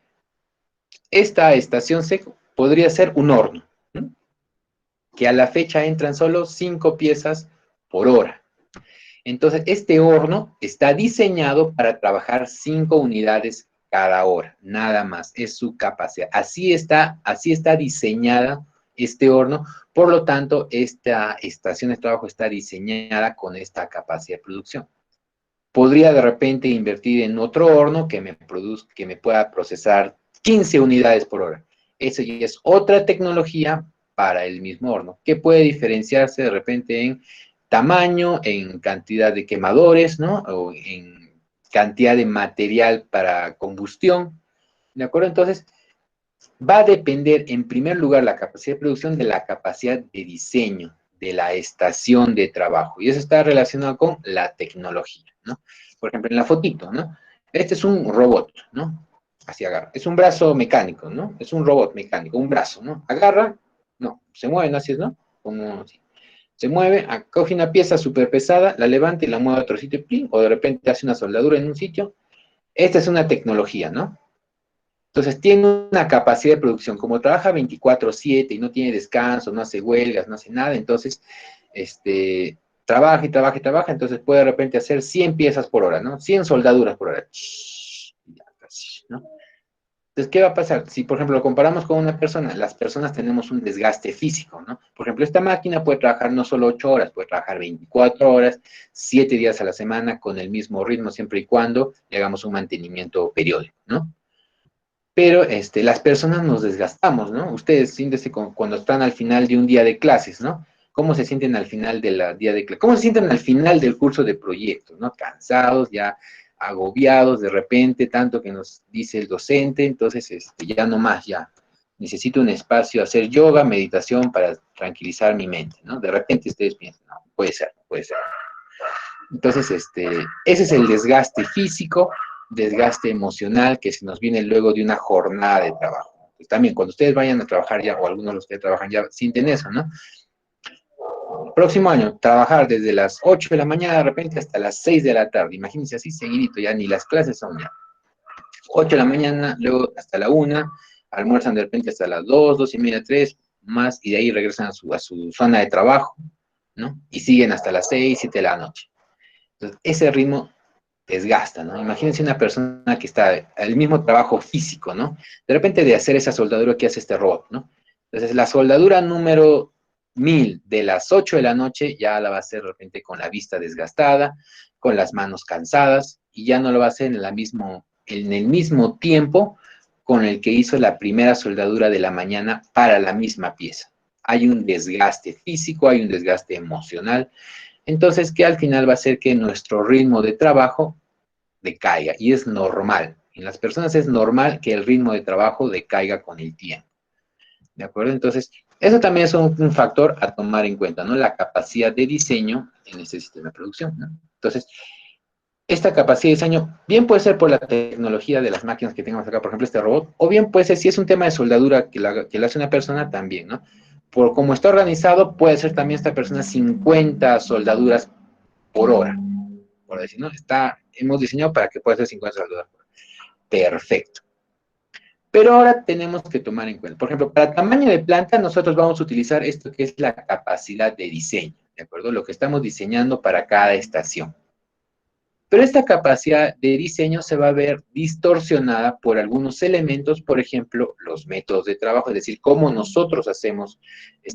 esta estación seco podría ser un horno, ¿no? Que a la fecha entran solo 5 piezas por hora. Entonces, este horno está diseñado para trabajar 5 unidades cada hora, nada más, es su capacidad. Así está diseñada este horno, por lo tanto, esta estación de trabajo está diseñada con esta capacidad de producción. Podría de repente invertir en otro horno que me pueda procesar 15 unidades por hora. Eso ya es otra tecnología para el mismo horno, que puede diferenciarse de repente en tamaño, en cantidad de quemadores, ¿no? O en cantidad de material para combustión, ¿de acuerdo? Entonces, va a depender, en primer lugar, la capacidad de producción de la capacidad de diseño de la estación de trabajo. Y eso está relacionado con la tecnología, ¿no? Por ejemplo, en la fotito, ¿no? Este es un robot, ¿no? Así agarra. Es un brazo mecánico, ¿no? Es un robot mecánico, un brazo, ¿no? Agarra, no, se mueve, ¿no? Así es, ¿no? Como así. Se mueve, coge una pieza súper pesada, la levanta y la mueve a otro sitio, ¡plim! O de repente hace una soldadura en un sitio. Esta es una tecnología, ¿no? Entonces tiene una capacidad de producción, como trabaja 24/7 y no tiene descanso, no hace huelgas, no hace nada, entonces trabaja y trabaja y trabaja, entonces puede de repente hacer 100 piezas por hora, ¿no? 100 soldaduras por hora. ¿No? Entonces, ¿qué va a pasar? Si, por ejemplo, lo comparamos con una persona, las personas tenemos un desgaste físico, ¿no? Por ejemplo, esta máquina puede trabajar no solo 8 horas, puede trabajar 24 horas, 7 días a la semana, con el mismo ritmo, siempre y cuando le hagamos un mantenimiento periódico, ¿no? Pero las personas nos desgastamos, ¿no? Ustedes siéntense cuando están al final de un día de clases, ¿no? ¿Cómo se sienten al final del día de clases? ¿Cómo se sienten al final del curso de proyectos, ¿no? Cansados, ya agobiados de repente, tanto que nos dice el docente, entonces ya no más, ya necesito un espacio, hacer yoga, meditación para tranquilizar mi mente, ¿no? De repente ustedes piensan, no, puede ser, puede ser. Entonces, ese es el desgaste físico, desgaste emocional que se nos viene luego de una jornada de trabajo. Pues también cuando ustedes vayan a trabajar ya, o algunos de los que trabajan ya, sienten eso, ¿no? Próximo año, trabajar desde las 8 de la mañana de repente hasta las 6 de la tarde. Imagínense así seguidito, ya ni las clases son ya. 8 de la mañana, luego hasta la 1, almuerzan de repente hasta las 2, 2 y media, 3, más, y de ahí regresan a su zona de trabajo, ¿no? Y siguen hasta las 6, 7 de la noche. Entonces, ese ritmo desgasta, ¿no? Imagínense una persona que está al mismo trabajo físico, ¿no? De repente de hacer esa soldadura que hace este robot, ¿no? Entonces, la soldadura número 1000 de las 8 de la noche ya la va a hacer de repente con la vista desgastada, con las manos cansadas, y ya no lo va a hacer en el mismo tiempo con el que hizo la primera soldadura de la mañana para la misma pieza. Hay un desgaste físico, hay un desgaste emocional, entonces, que al final va a hacer que nuestro ritmo de trabajo decaiga, y es normal. En las personas es normal que el ritmo de trabajo decaiga con el tiempo. ¿De acuerdo? Entonces, eso también es un factor a tomar en cuenta, ¿no? La capacidad de diseño en este sistema de producción, ¿no? Entonces, esta capacidad de diseño bien puede ser por la tecnología de las máquinas que tengamos acá, por ejemplo, este robot, o bien puede ser, si es un tema de soldadura que le hace una persona, también, ¿no? Por cómo está organizado, puede ser también esta persona 50 soldaduras por hora, por decir, ¿no? Hemos diseñado para que pueda ser 50 soldaduras por hora. Perfecto. Pero ahora tenemos que tomar en cuenta, por ejemplo, para tamaño de planta, nosotros vamos a utilizar esto que es la capacidad de diseño, ¿de acuerdo? Lo que estamos diseñando para cada estación. Pero esta capacidad de diseño se va a ver distorsionada por algunos elementos, por ejemplo, los métodos de trabajo, es decir, cómo nosotros hacemos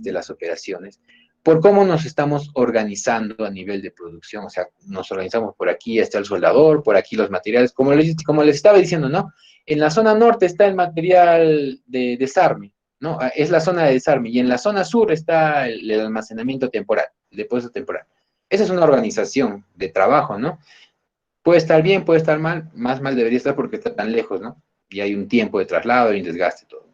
las operaciones, por cómo nos estamos organizando a nivel de producción, o sea, nos organizamos por aquí está el soldador, por aquí los materiales, como les estaba diciendo, ¿no? En la zona norte está el material de desarme, ¿no? Es la zona de desarme, y en la zona sur está el almacenamiento temporal, el depósito temporal. Esa es una organización de trabajo, ¿no? Puede estar bien, puede estar mal, más mal debería estar porque está tan lejos, ¿no? Y hay un tiempo de traslado y un desgaste, todo.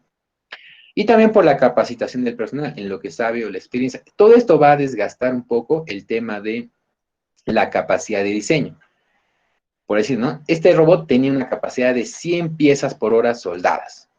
Y también por la capacitación del personal en lo que sabe o la experiencia. Todo esto va a desgastar un poco el tema de la capacidad de diseño. Por decir, ¿no? Este robot tenía una capacidad de 100 piezas por hora soldadas.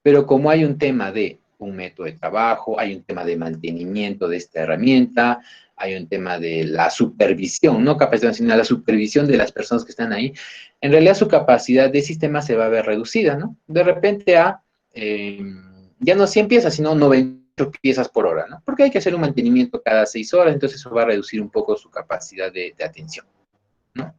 Pero como hay un tema de un método de trabajo, hay un tema de mantenimiento de esta herramienta, hay un tema de la supervisión, no capacitación, sino la supervisión de las personas que están ahí, en realidad su capacidad de sistema se va a ver reducida, ¿no? De repente ya no 100 piezas, sino 98 piezas por hora, ¿no? Porque hay que hacer un mantenimiento cada 6 horas, entonces eso va a reducir un poco su capacidad de atención, ¿no?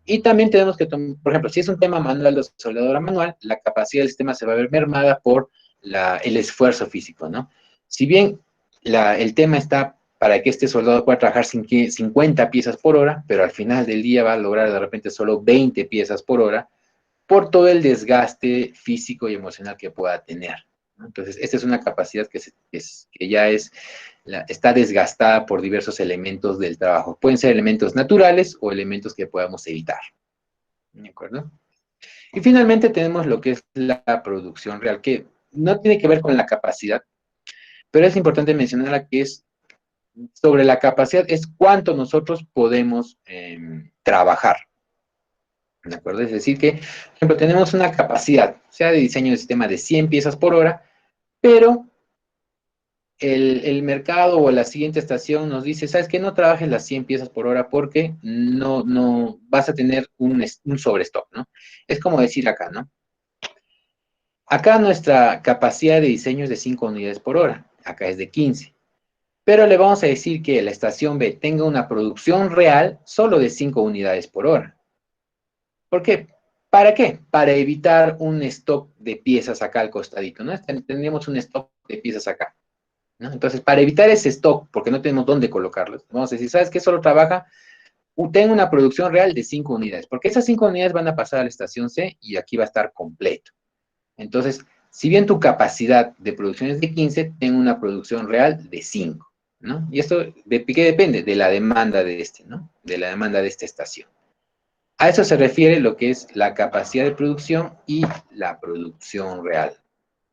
Y también tenemos que, por ejemplo, si es un tema manual de soldadura manual, la capacidad del sistema se va a ver mermada por el esfuerzo físico, ¿no? Si bien el tema está para que este soldado pueda trabajar 50 piezas por hora, pero al final del día va a lograr de repente solo 20 piezas por hora, por todo el desgaste físico y emocional que pueda tener, ¿no? Entonces, esta es una capacidad que ya está desgastada por diversos elementos del trabajo. Pueden ser elementos naturales o elementos que podamos evitar. ¿De acuerdo? Y finalmente tenemos lo que es la producción real, que no tiene que ver con la capacidad, pero es importante mencionar que es sobre la capacidad, es cuánto nosotros podemos trabajar. ¿De acuerdo? Es decir que, por ejemplo, tenemos una capacidad, sea de diseño de sistema de 100 piezas por hora, pero el mercado o la siguiente estación nos dice, ¿sabes qué? No trabajes las 100 piezas por hora porque no vas a tener un sobrestock, ¿no? Es como decir acá, ¿no? Acá nuestra capacidad de diseño es de 5 unidades por hora, acá es de 15. Pero le vamos a decir que la estación B tenga una producción real solo de 5 unidades por hora. ¿Por qué? ¿Para qué? Para evitar un stock de piezas acá al costadito, ¿no? Tendríamos un stock de piezas acá, ¿no? Entonces, para evitar ese stock, porque no tenemos dónde colocarlos, vamos a decir, ¿sabes qué? Solo trabaja, tengo una producción real de 5 unidades, porque esas 5 unidades van a pasar a la estación C y aquí va a estar completo. Entonces, si bien tu capacidad de producción es de 15, tengo una producción real de 5, ¿no? Y esto, ¿de qué depende? De la demanda de ¿no? De la demanda de esta estación. A eso se refiere lo que es la capacidad de producción y la producción real.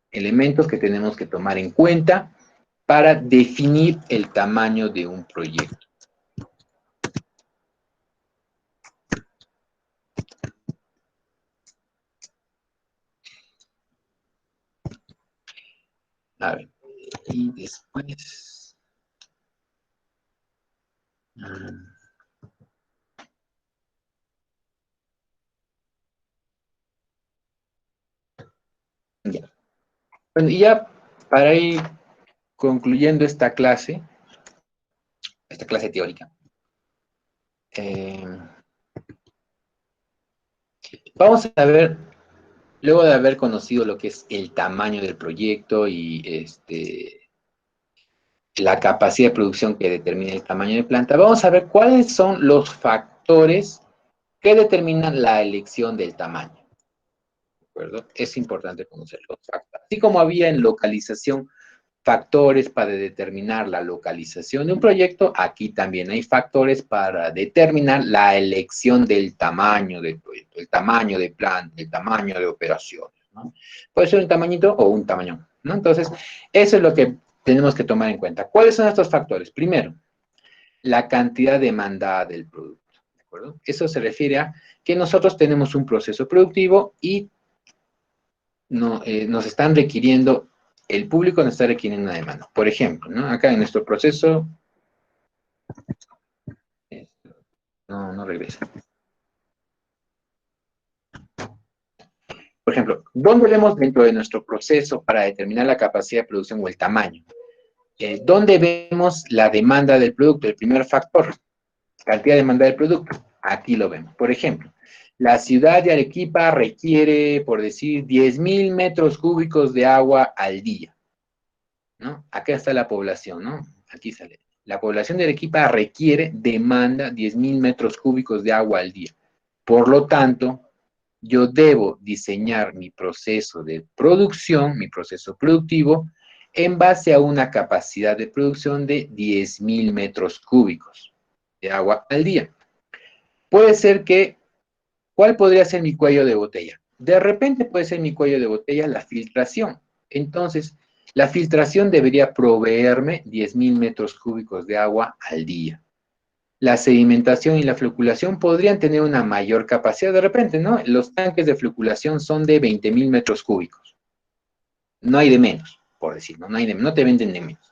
Elementos que tenemos que tomar en cuenta para definir el tamaño de un proyecto. A ver, y después... ya. Bueno, y ya para ir concluyendo esta clase teórica, vamos a ver, luego de haber conocido lo que es el tamaño del proyecto y la capacidad de producción que determina el tamaño de planta, vamos a ver cuáles son los factores que determinan la elección del tamaño. ¿De acuerdo? Es importante conocer los factores. Así como había en localización factores para determinar la localización de un proyecto, aquí también hay factores para determinar la elección del tamaño del proyecto, el tamaño de planta, el tamaño de operaciones, ¿no? Puede ser un tamañito o un tamaño, ¿no? Entonces, eso es lo que tenemos que tomar en cuenta. ¿Cuáles son estos factores? Primero, la cantidad demandada del producto, ¿de acuerdo? Eso se refiere a que nosotros tenemos un proceso productivo y nos están requiriendo, el público nos está requiriendo una demanda. Por ejemplo, ¿no? Acá en nuestro proceso, no regresa. Por ejemplo, ¿dónde vemos dentro de nuestro proceso para determinar la capacidad de producción o el tamaño? ¿Dónde vemos la demanda del producto? El primer factor, cantidad de demanda del producto. Aquí lo vemos. Por ejemplo, la ciudad de Arequipa requiere, por decir, 10,000 metros cúbicos de agua al día, ¿no? Acá está la población, ¿no? Aquí sale. La población de Arequipa demanda 10,000 metros cúbicos de agua al día. Por lo tanto, yo debo diseñar mi proceso de producción, mi proceso productivo, en base a una capacidad de producción de 10,000 metros cúbicos de agua al día. Puede ser que, ¿cuál podría ser mi cuello de botella? De repente puede ser mi cuello de botella la filtración. Entonces, la filtración debería proveerme 10,000 metros cúbicos de agua al día. La sedimentación y la floculación podrían tener una mayor capacidad de repente, ¿no? Los tanques de floculación son de 20,000 metros cúbicos. No hay de menos, por decir, ¿no? No hay de, no te venden de menos.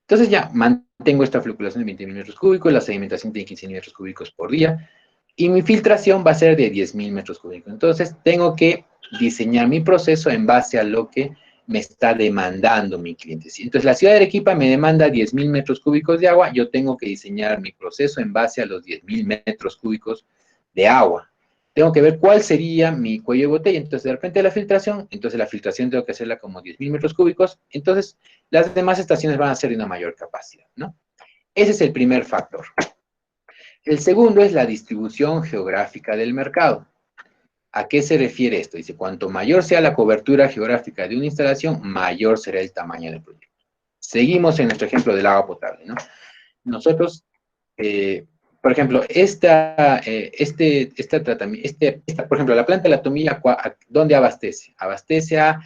Entonces ya mantengo esta floculación de 20,000 metros cúbicos, la sedimentación de 15,000 metros cúbicos por día, y mi filtración va a ser de 10,000 metros cúbicos. Entonces tengo que diseñar mi proceso en base a lo que me está demandando mi cliente. Entonces la ciudad de Arequipa me demanda 10,000 metros cúbicos de agua, yo tengo que diseñar mi proceso en base a los 10,000 metros cúbicos de agua. Tengo que ver cuál sería mi cuello de botella. Entonces, de repente la filtración tengo que hacerla como 10,000 metros cúbicos. Entonces, las demás estaciones van a ser de una mayor capacidad, ¿no? Ese es el primer factor. El segundo es la distribución geográfica del mercado. ¿A qué se refiere esto? Dice, cuanto mayor sea la cobertura geográfica de una instalación, mayor será el tamaño del proyecto. Seguimos en nuestro ejemplo del agua potable, ¿no? Nosotros, por ejemplo, por ejemplo, la planta de la Tomilla, ¿dónde abastece? Abastece a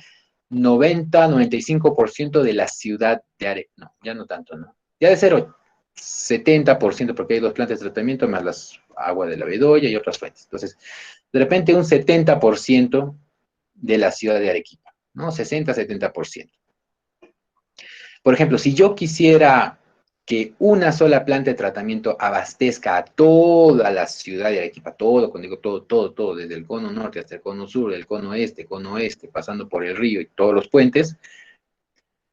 90-95% de la ciudad de Arequipa. No, ya no tanto, ¿no? Ya de ser 70%, porque hay 2 plantas de tratamiento, más las aguas de la Bedoya y otras fuentes. Entonces, de repente un 70% de la ciudad de Arequipa, ¿no? 60-70%. Por ejemplo, si yo quisiera que una sola planta de tratamiento abastezca a toda la ciudad de Arequipa, todo, cuando digo todo, desde el cono norte hasta el cono sur, del cono oeste, pasando por el río y todos los puentes,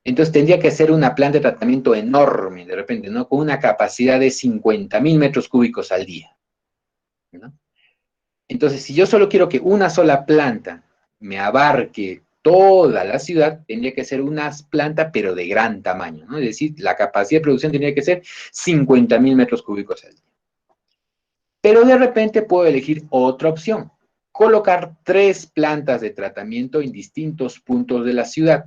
entonces tendría que ser una planta de tratamiento enorme, de repente, ¿no? Con una capacidad de 50,000 metros cúbicos al día, ¿no? Entonces, si yo solo quiero que una sola planta me abarque toda la ciudad, tendría que ser una planta, pero de gran tamaño, ¿no? Es decir, la capacidad de producción tendría que ser 50.000 metros cúbicos al día. Pero de repente puedo elegir otra opción, colocar 3 plantas de tratamiento en distintos puntos de la ciudad.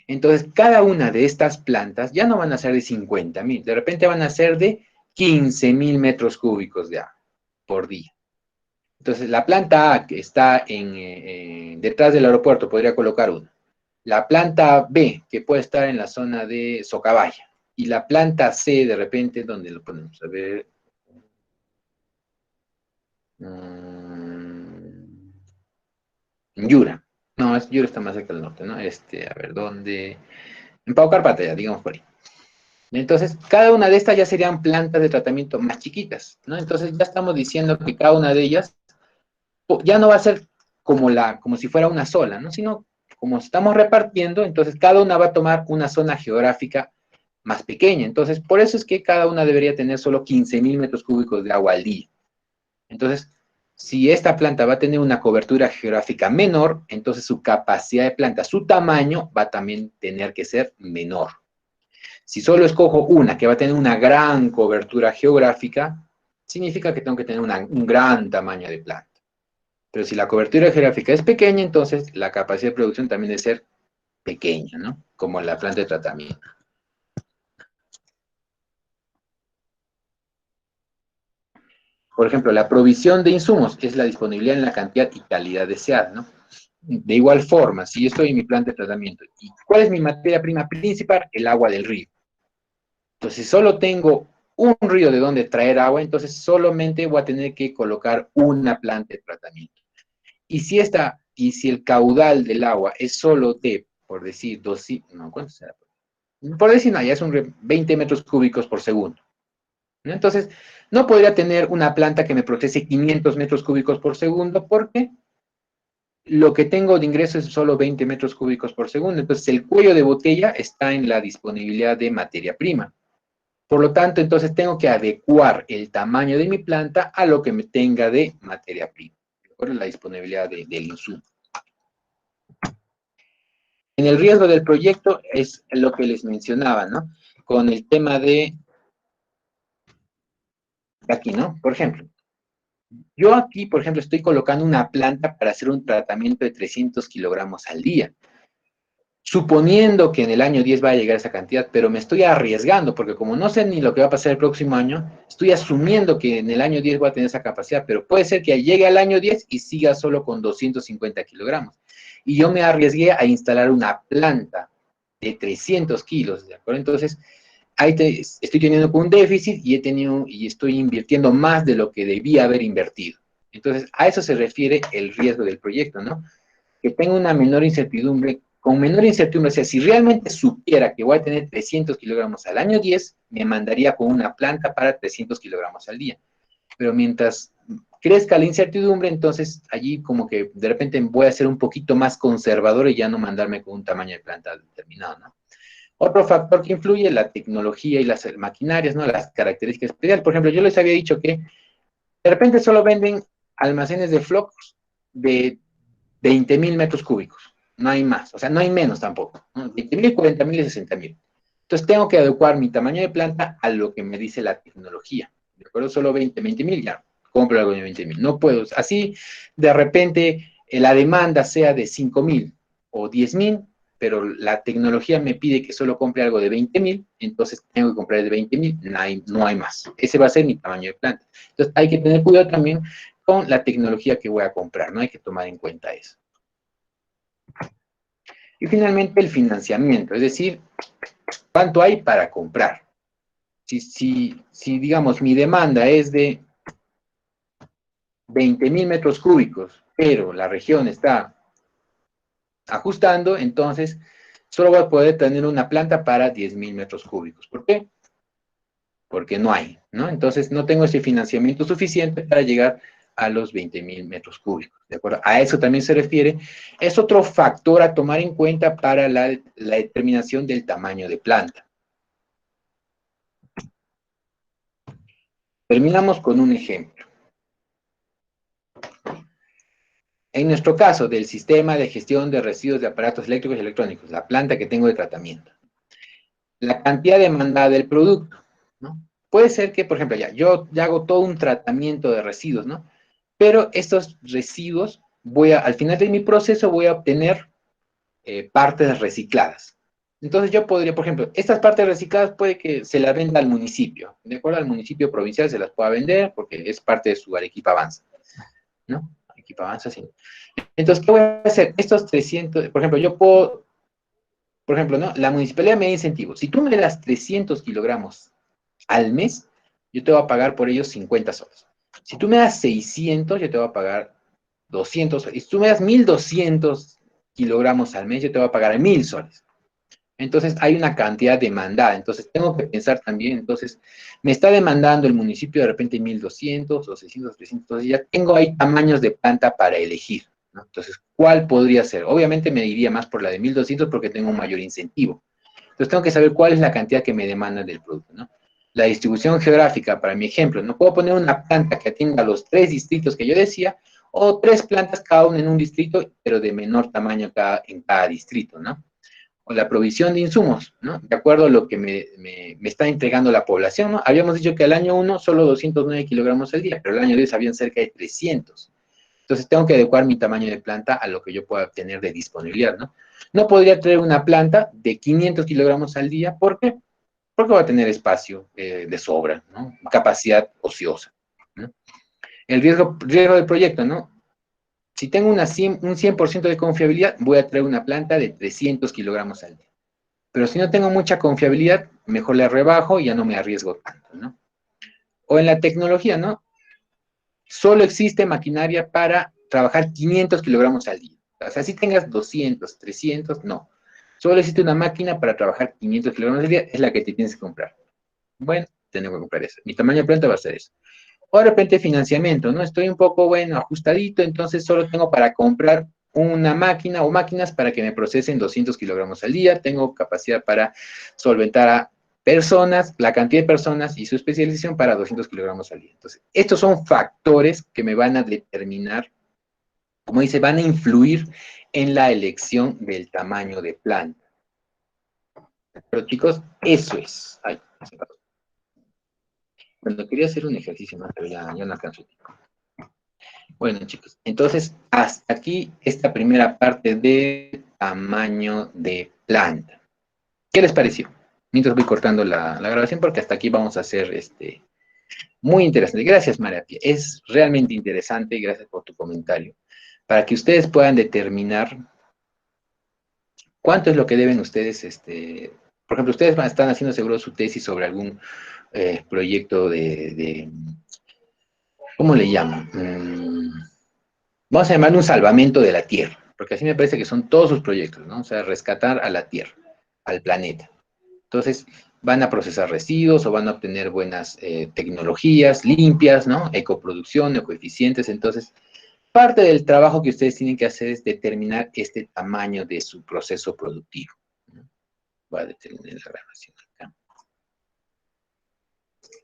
Entonces, cada una de estas plantas ya no van a ser de 50.000, de repente van a ser de 15.000 metros cúbicos de agua por día. Entonces, la planta A, que está detrás del aeropuerto, podría colocar una. La planta B, que puede estar en la zona de Socabaya. Y la planta C, de repente, ¿dónde lo ponemos? A ver. En Yura. No, Yura está más cerca del norte, ¿no? A ver, ¿dónde? En Pau Carpata, ya, digamos por ahí. Entonces, cada una de estas ya serían plantas de tratamiento más chiquitas, ¿no? Entonces, ya estamos diciendo que cada una de ellas ya no va a ser como si fuera una sola, ¿no? Sino como estamos repartiendo, entonces cada una va a tomar una zona geográfica más pequeña. Entonces, por eso es que cada una debería tener solo 15.000 metros cúbicos de agua al día. Entonces, si esta planta va a tener una cobertura geográfica menor, entonces su capacidad de planta, su tamaño va a también tener que ser menor. Si solo escojo una que va a tener una gran cobertura geográfica, significa que tengo que tener un gran tamaño de planta. Pero si la cobertura geográfica es pequeña, entonces la capacidad de producción también debe ser pequeña, ¿no? Como la planta de tratamiento. Por ejemplo, la provisión de insumos es la disponibilidad en la cantidad y calidad deseada, ¿no? De igual forma, si yo estoy en mi planta de tratamiento, ¿y cuál es mi materia prima principal? El agua del río. Entonces, si solo tengo un río de donde traer agua, entonces solamente voy a tener que colocar una planta de tratamiento. Y si el caudal del agua es solo de, por decir, no, ¿cuánto será? Por decir, no, ya es 20 metros cúbicos por segundo, ¿no? Entonces, no podría tener una planta que me procese 500 metros cúbicos por segundo porque lo que tengo de ingreso es solo 20 metros cúbicos por segundo. Entonces, el cuello de botella está en la disponibilidad de materia prima. Por lo tanto, entonces tengo que adecuar el tamaño de mi planta a lo que me tenga de materia prima, de acuerdo a la disponibilidad del insumo. En el riesgo del proyecto es lo que les mencionaba, ¿no? Con el tema de aquí, ¿no? Por ejemplo, yo aquí, por ejemplo, estoy colocando una planta para hacer un tratamiento de 300 kilogramos al día, suponiendo que en el año 10 va a llegar esa cantidad, pero me estoy arriesgando, porque como no sé ni lo que va a pasar el próximo año, estoy asumiendo que en el año 10 voy a tener esa capacidad, pero puede ser que llegue al año 10 y siga solo con 250 kilogramos. Y yo me arriesgué a instalar una planta de 300 kilos, ¿de acuerdo? Entonces, ahí estoy teniendo un déficit y estoy invirtiendo más de lo que debía haber invertido. Entonces, a eso se refiere el riesgo del proyecto, ¿no? Que tenga una menor incertidumbre, con menor incertidumbre, o sea, si realmente supiera que voy a tener 300 kilogramos al año 10, me mandaría con una planta para 300 kilogramos al día. Pero mientras crezca la incertidumbre, entonces allí como que de repente voy a ser un poquito más conservador y ya no mandarme con un tamaño de planta determinado, ¿no? Otro factor que influye es la tecnología y las maquinarias, ¿no? Las características especiales. Por ejemplo, yo les había dicho que de repente solo venden almacenes de flocos de 20.000 metros cúbicos. No hay más, o sea, no hay menos tampoco, ¿no? 20.000, 40.000 y 60.000. Entonces tengo que adecuar mi tamaño de planta a lo que me dice la tecnología. ¿De acuerdo? Solo 20.000, ya, compro algo de 20.000. No puedo, así de repente la demanda sea de 5.000 o 10.000, pero la tecnología me pide que solo compre algo de 20.000, entonces tengo que comprar de 20.000, no hay más. Ese va a ser mi tamaño de planta. Entonces hay que tener cuidado también con la tecnología que voy a comprar, no hay que tomar en cuenta eso. Y finalmente el financiamiento, es decir, ¿cuánto hay para comprar? Si digamos, mi demanda es de 20.000 metros cúbicos, pero la región está ajustando, entonces solo voy a poder tener una planta para 10.000 metros cúbicos. ¿Por qué? Porque no hay, ¿no? Entonces no tengo ese financiamiento suficiente para llegar a los 20.000 metros cúbicos, ¿de acuerdo? A eso también se refiere. Es otro factor a tomar en cuenta para la determinación del tamaño de planta. Terminamos con un ejemplo. En nuestro caso, del sistema de gestión de residuos de aparatos eléctricos y electrónicos, la planta que tengo de tratamiento, la cantidad demandada del producto, ¿no? Puede ser que, por ejemplo, yo ya hago todo un tratamiento de residuos, ¿no? Pero estos residuos, al final de mi proceso, voy a obtener partes recicladas. Entonces yo podría, por ejemplo, estas partes recicladas puede que se las venda al municipio, de acuerdo al municipio provincial se las pueda vender porque es parte de su Arequipa Avanza, ¿no? Arequipa Avanza, sí. Entonces, ¿qué voy a hacer? Estos 300, por ejemplo, yo puedo, por ejemplo, ¿no? La municipalidad me da incentivos. Si tú me das 300 kilogramos al mes, yo te voy a pagar por ellos 50 soles. Si tú me das 600, yo te voy a pagar 200 soles. Y si tú me das 1200 kilogramos al mes, yo te voy a pagar 1000 soles. Entonces, hay una cantidad demandada. Entonces, tengo que pensar también, entonces, me está demandando el municipio de repente 1200 o 600, 300. Entonces, ya tengo ahí tamaños de planta para elegir, ¿no? Entonces, ¿cuál podría ser? Obviamente me iría más por la de 1200 porque tengo un mayor incentivo. Entonces, tengo que saber cuál es la cantidad que me demanda del producto, ¿no? La distribución geográfica, para mi ejemplo, no puedo poner una planta que atienda los 3 distritos que yo decía, o 3 plantas cada una en un distrito, pero de menor tamaño en cada distrito, ¿no? O la provisión de insumos, ¿no? De acuerdo a lo que me está entregando la población, ¿no? Habíamos dicho que al año 1 solo 209 kilogramos al día, pero el año 10 habían cerca de 300. Entonces tengo que adecuar mi tamaño de planta a lo que yo pueda obtener de disponibilidad, ¿no? No podría traer una planta de 500 kilogramos al día, ¿por qué? Porque va a tener espacio de sobra, ¿no? Capacidad ociosa, ¿no? El riesgo del proyecto, ¿no? Si tengo un 100% de confiabilidad, voy a traer una planta de 300 kilogramos al día. Pero si no tengo mucha confiabilidad, mejor le rebajo y ya no me arriesgo tanto, ¿no? O en la tecnología, ¿no? Solo existe maquinaria para trabajar 500 kilogramos al día. O sea, si tengas 200, 300, no. Solo existe una máquina para trabajar 500 kilogramos al día, es la que te tienes que comprar. Bueno, tengo que comprar esa. Mi tamaño de planta va a ser eso. O de repente financiamiento, ¿no? Estoy un poco, bueno, ajustadito, entonces solo tengo para comprar una máquina o máquinas para que me procesen 200 kilogramos al día. Tengo capacidad para solventar a personas, la cantidad de personas y su especialización para 200 kilogramos al día. Entonces, estos son factores que me van a determinar, como dice, van a influir en la elección del tamaño de planta. Pero chicos, eso es. Ay, bueno, quería hacer un ejercicio más, pero ya no alcanzo el tiempo. Bueno, chicos, entonces hasta aquí esta primera parte de tamaño de planta. ¿Qué les pareció? Mientras voy cortando la grabación porque hasta aquí vamos a hacer muy interesante. Gracias, María Pía. Es realmente interesante y gracias por tu comentario. Para que ustedes puedan determinar cuánto es lo que deben ustedes, por ejemplo, ustedes están haciendo seguro su tesis sobre algún proyecto ¿cómo le llaman? Vamos a llamarle un salvamento de la Tierra, porque así me parece que son todos sus proyectos, ¿no? O sea, rescatar a la Tierra, al planeta. Entonces, van a procesar residuos o van a obtener buenas tecnologías limpias, ¿no? Ecoproducción, ecoeficientes. Entonces, parte del trabajo que ustedes tienen que hacer es determinar este tamaño de su proceso productivo, ¿no? Voy a determinar la grabación.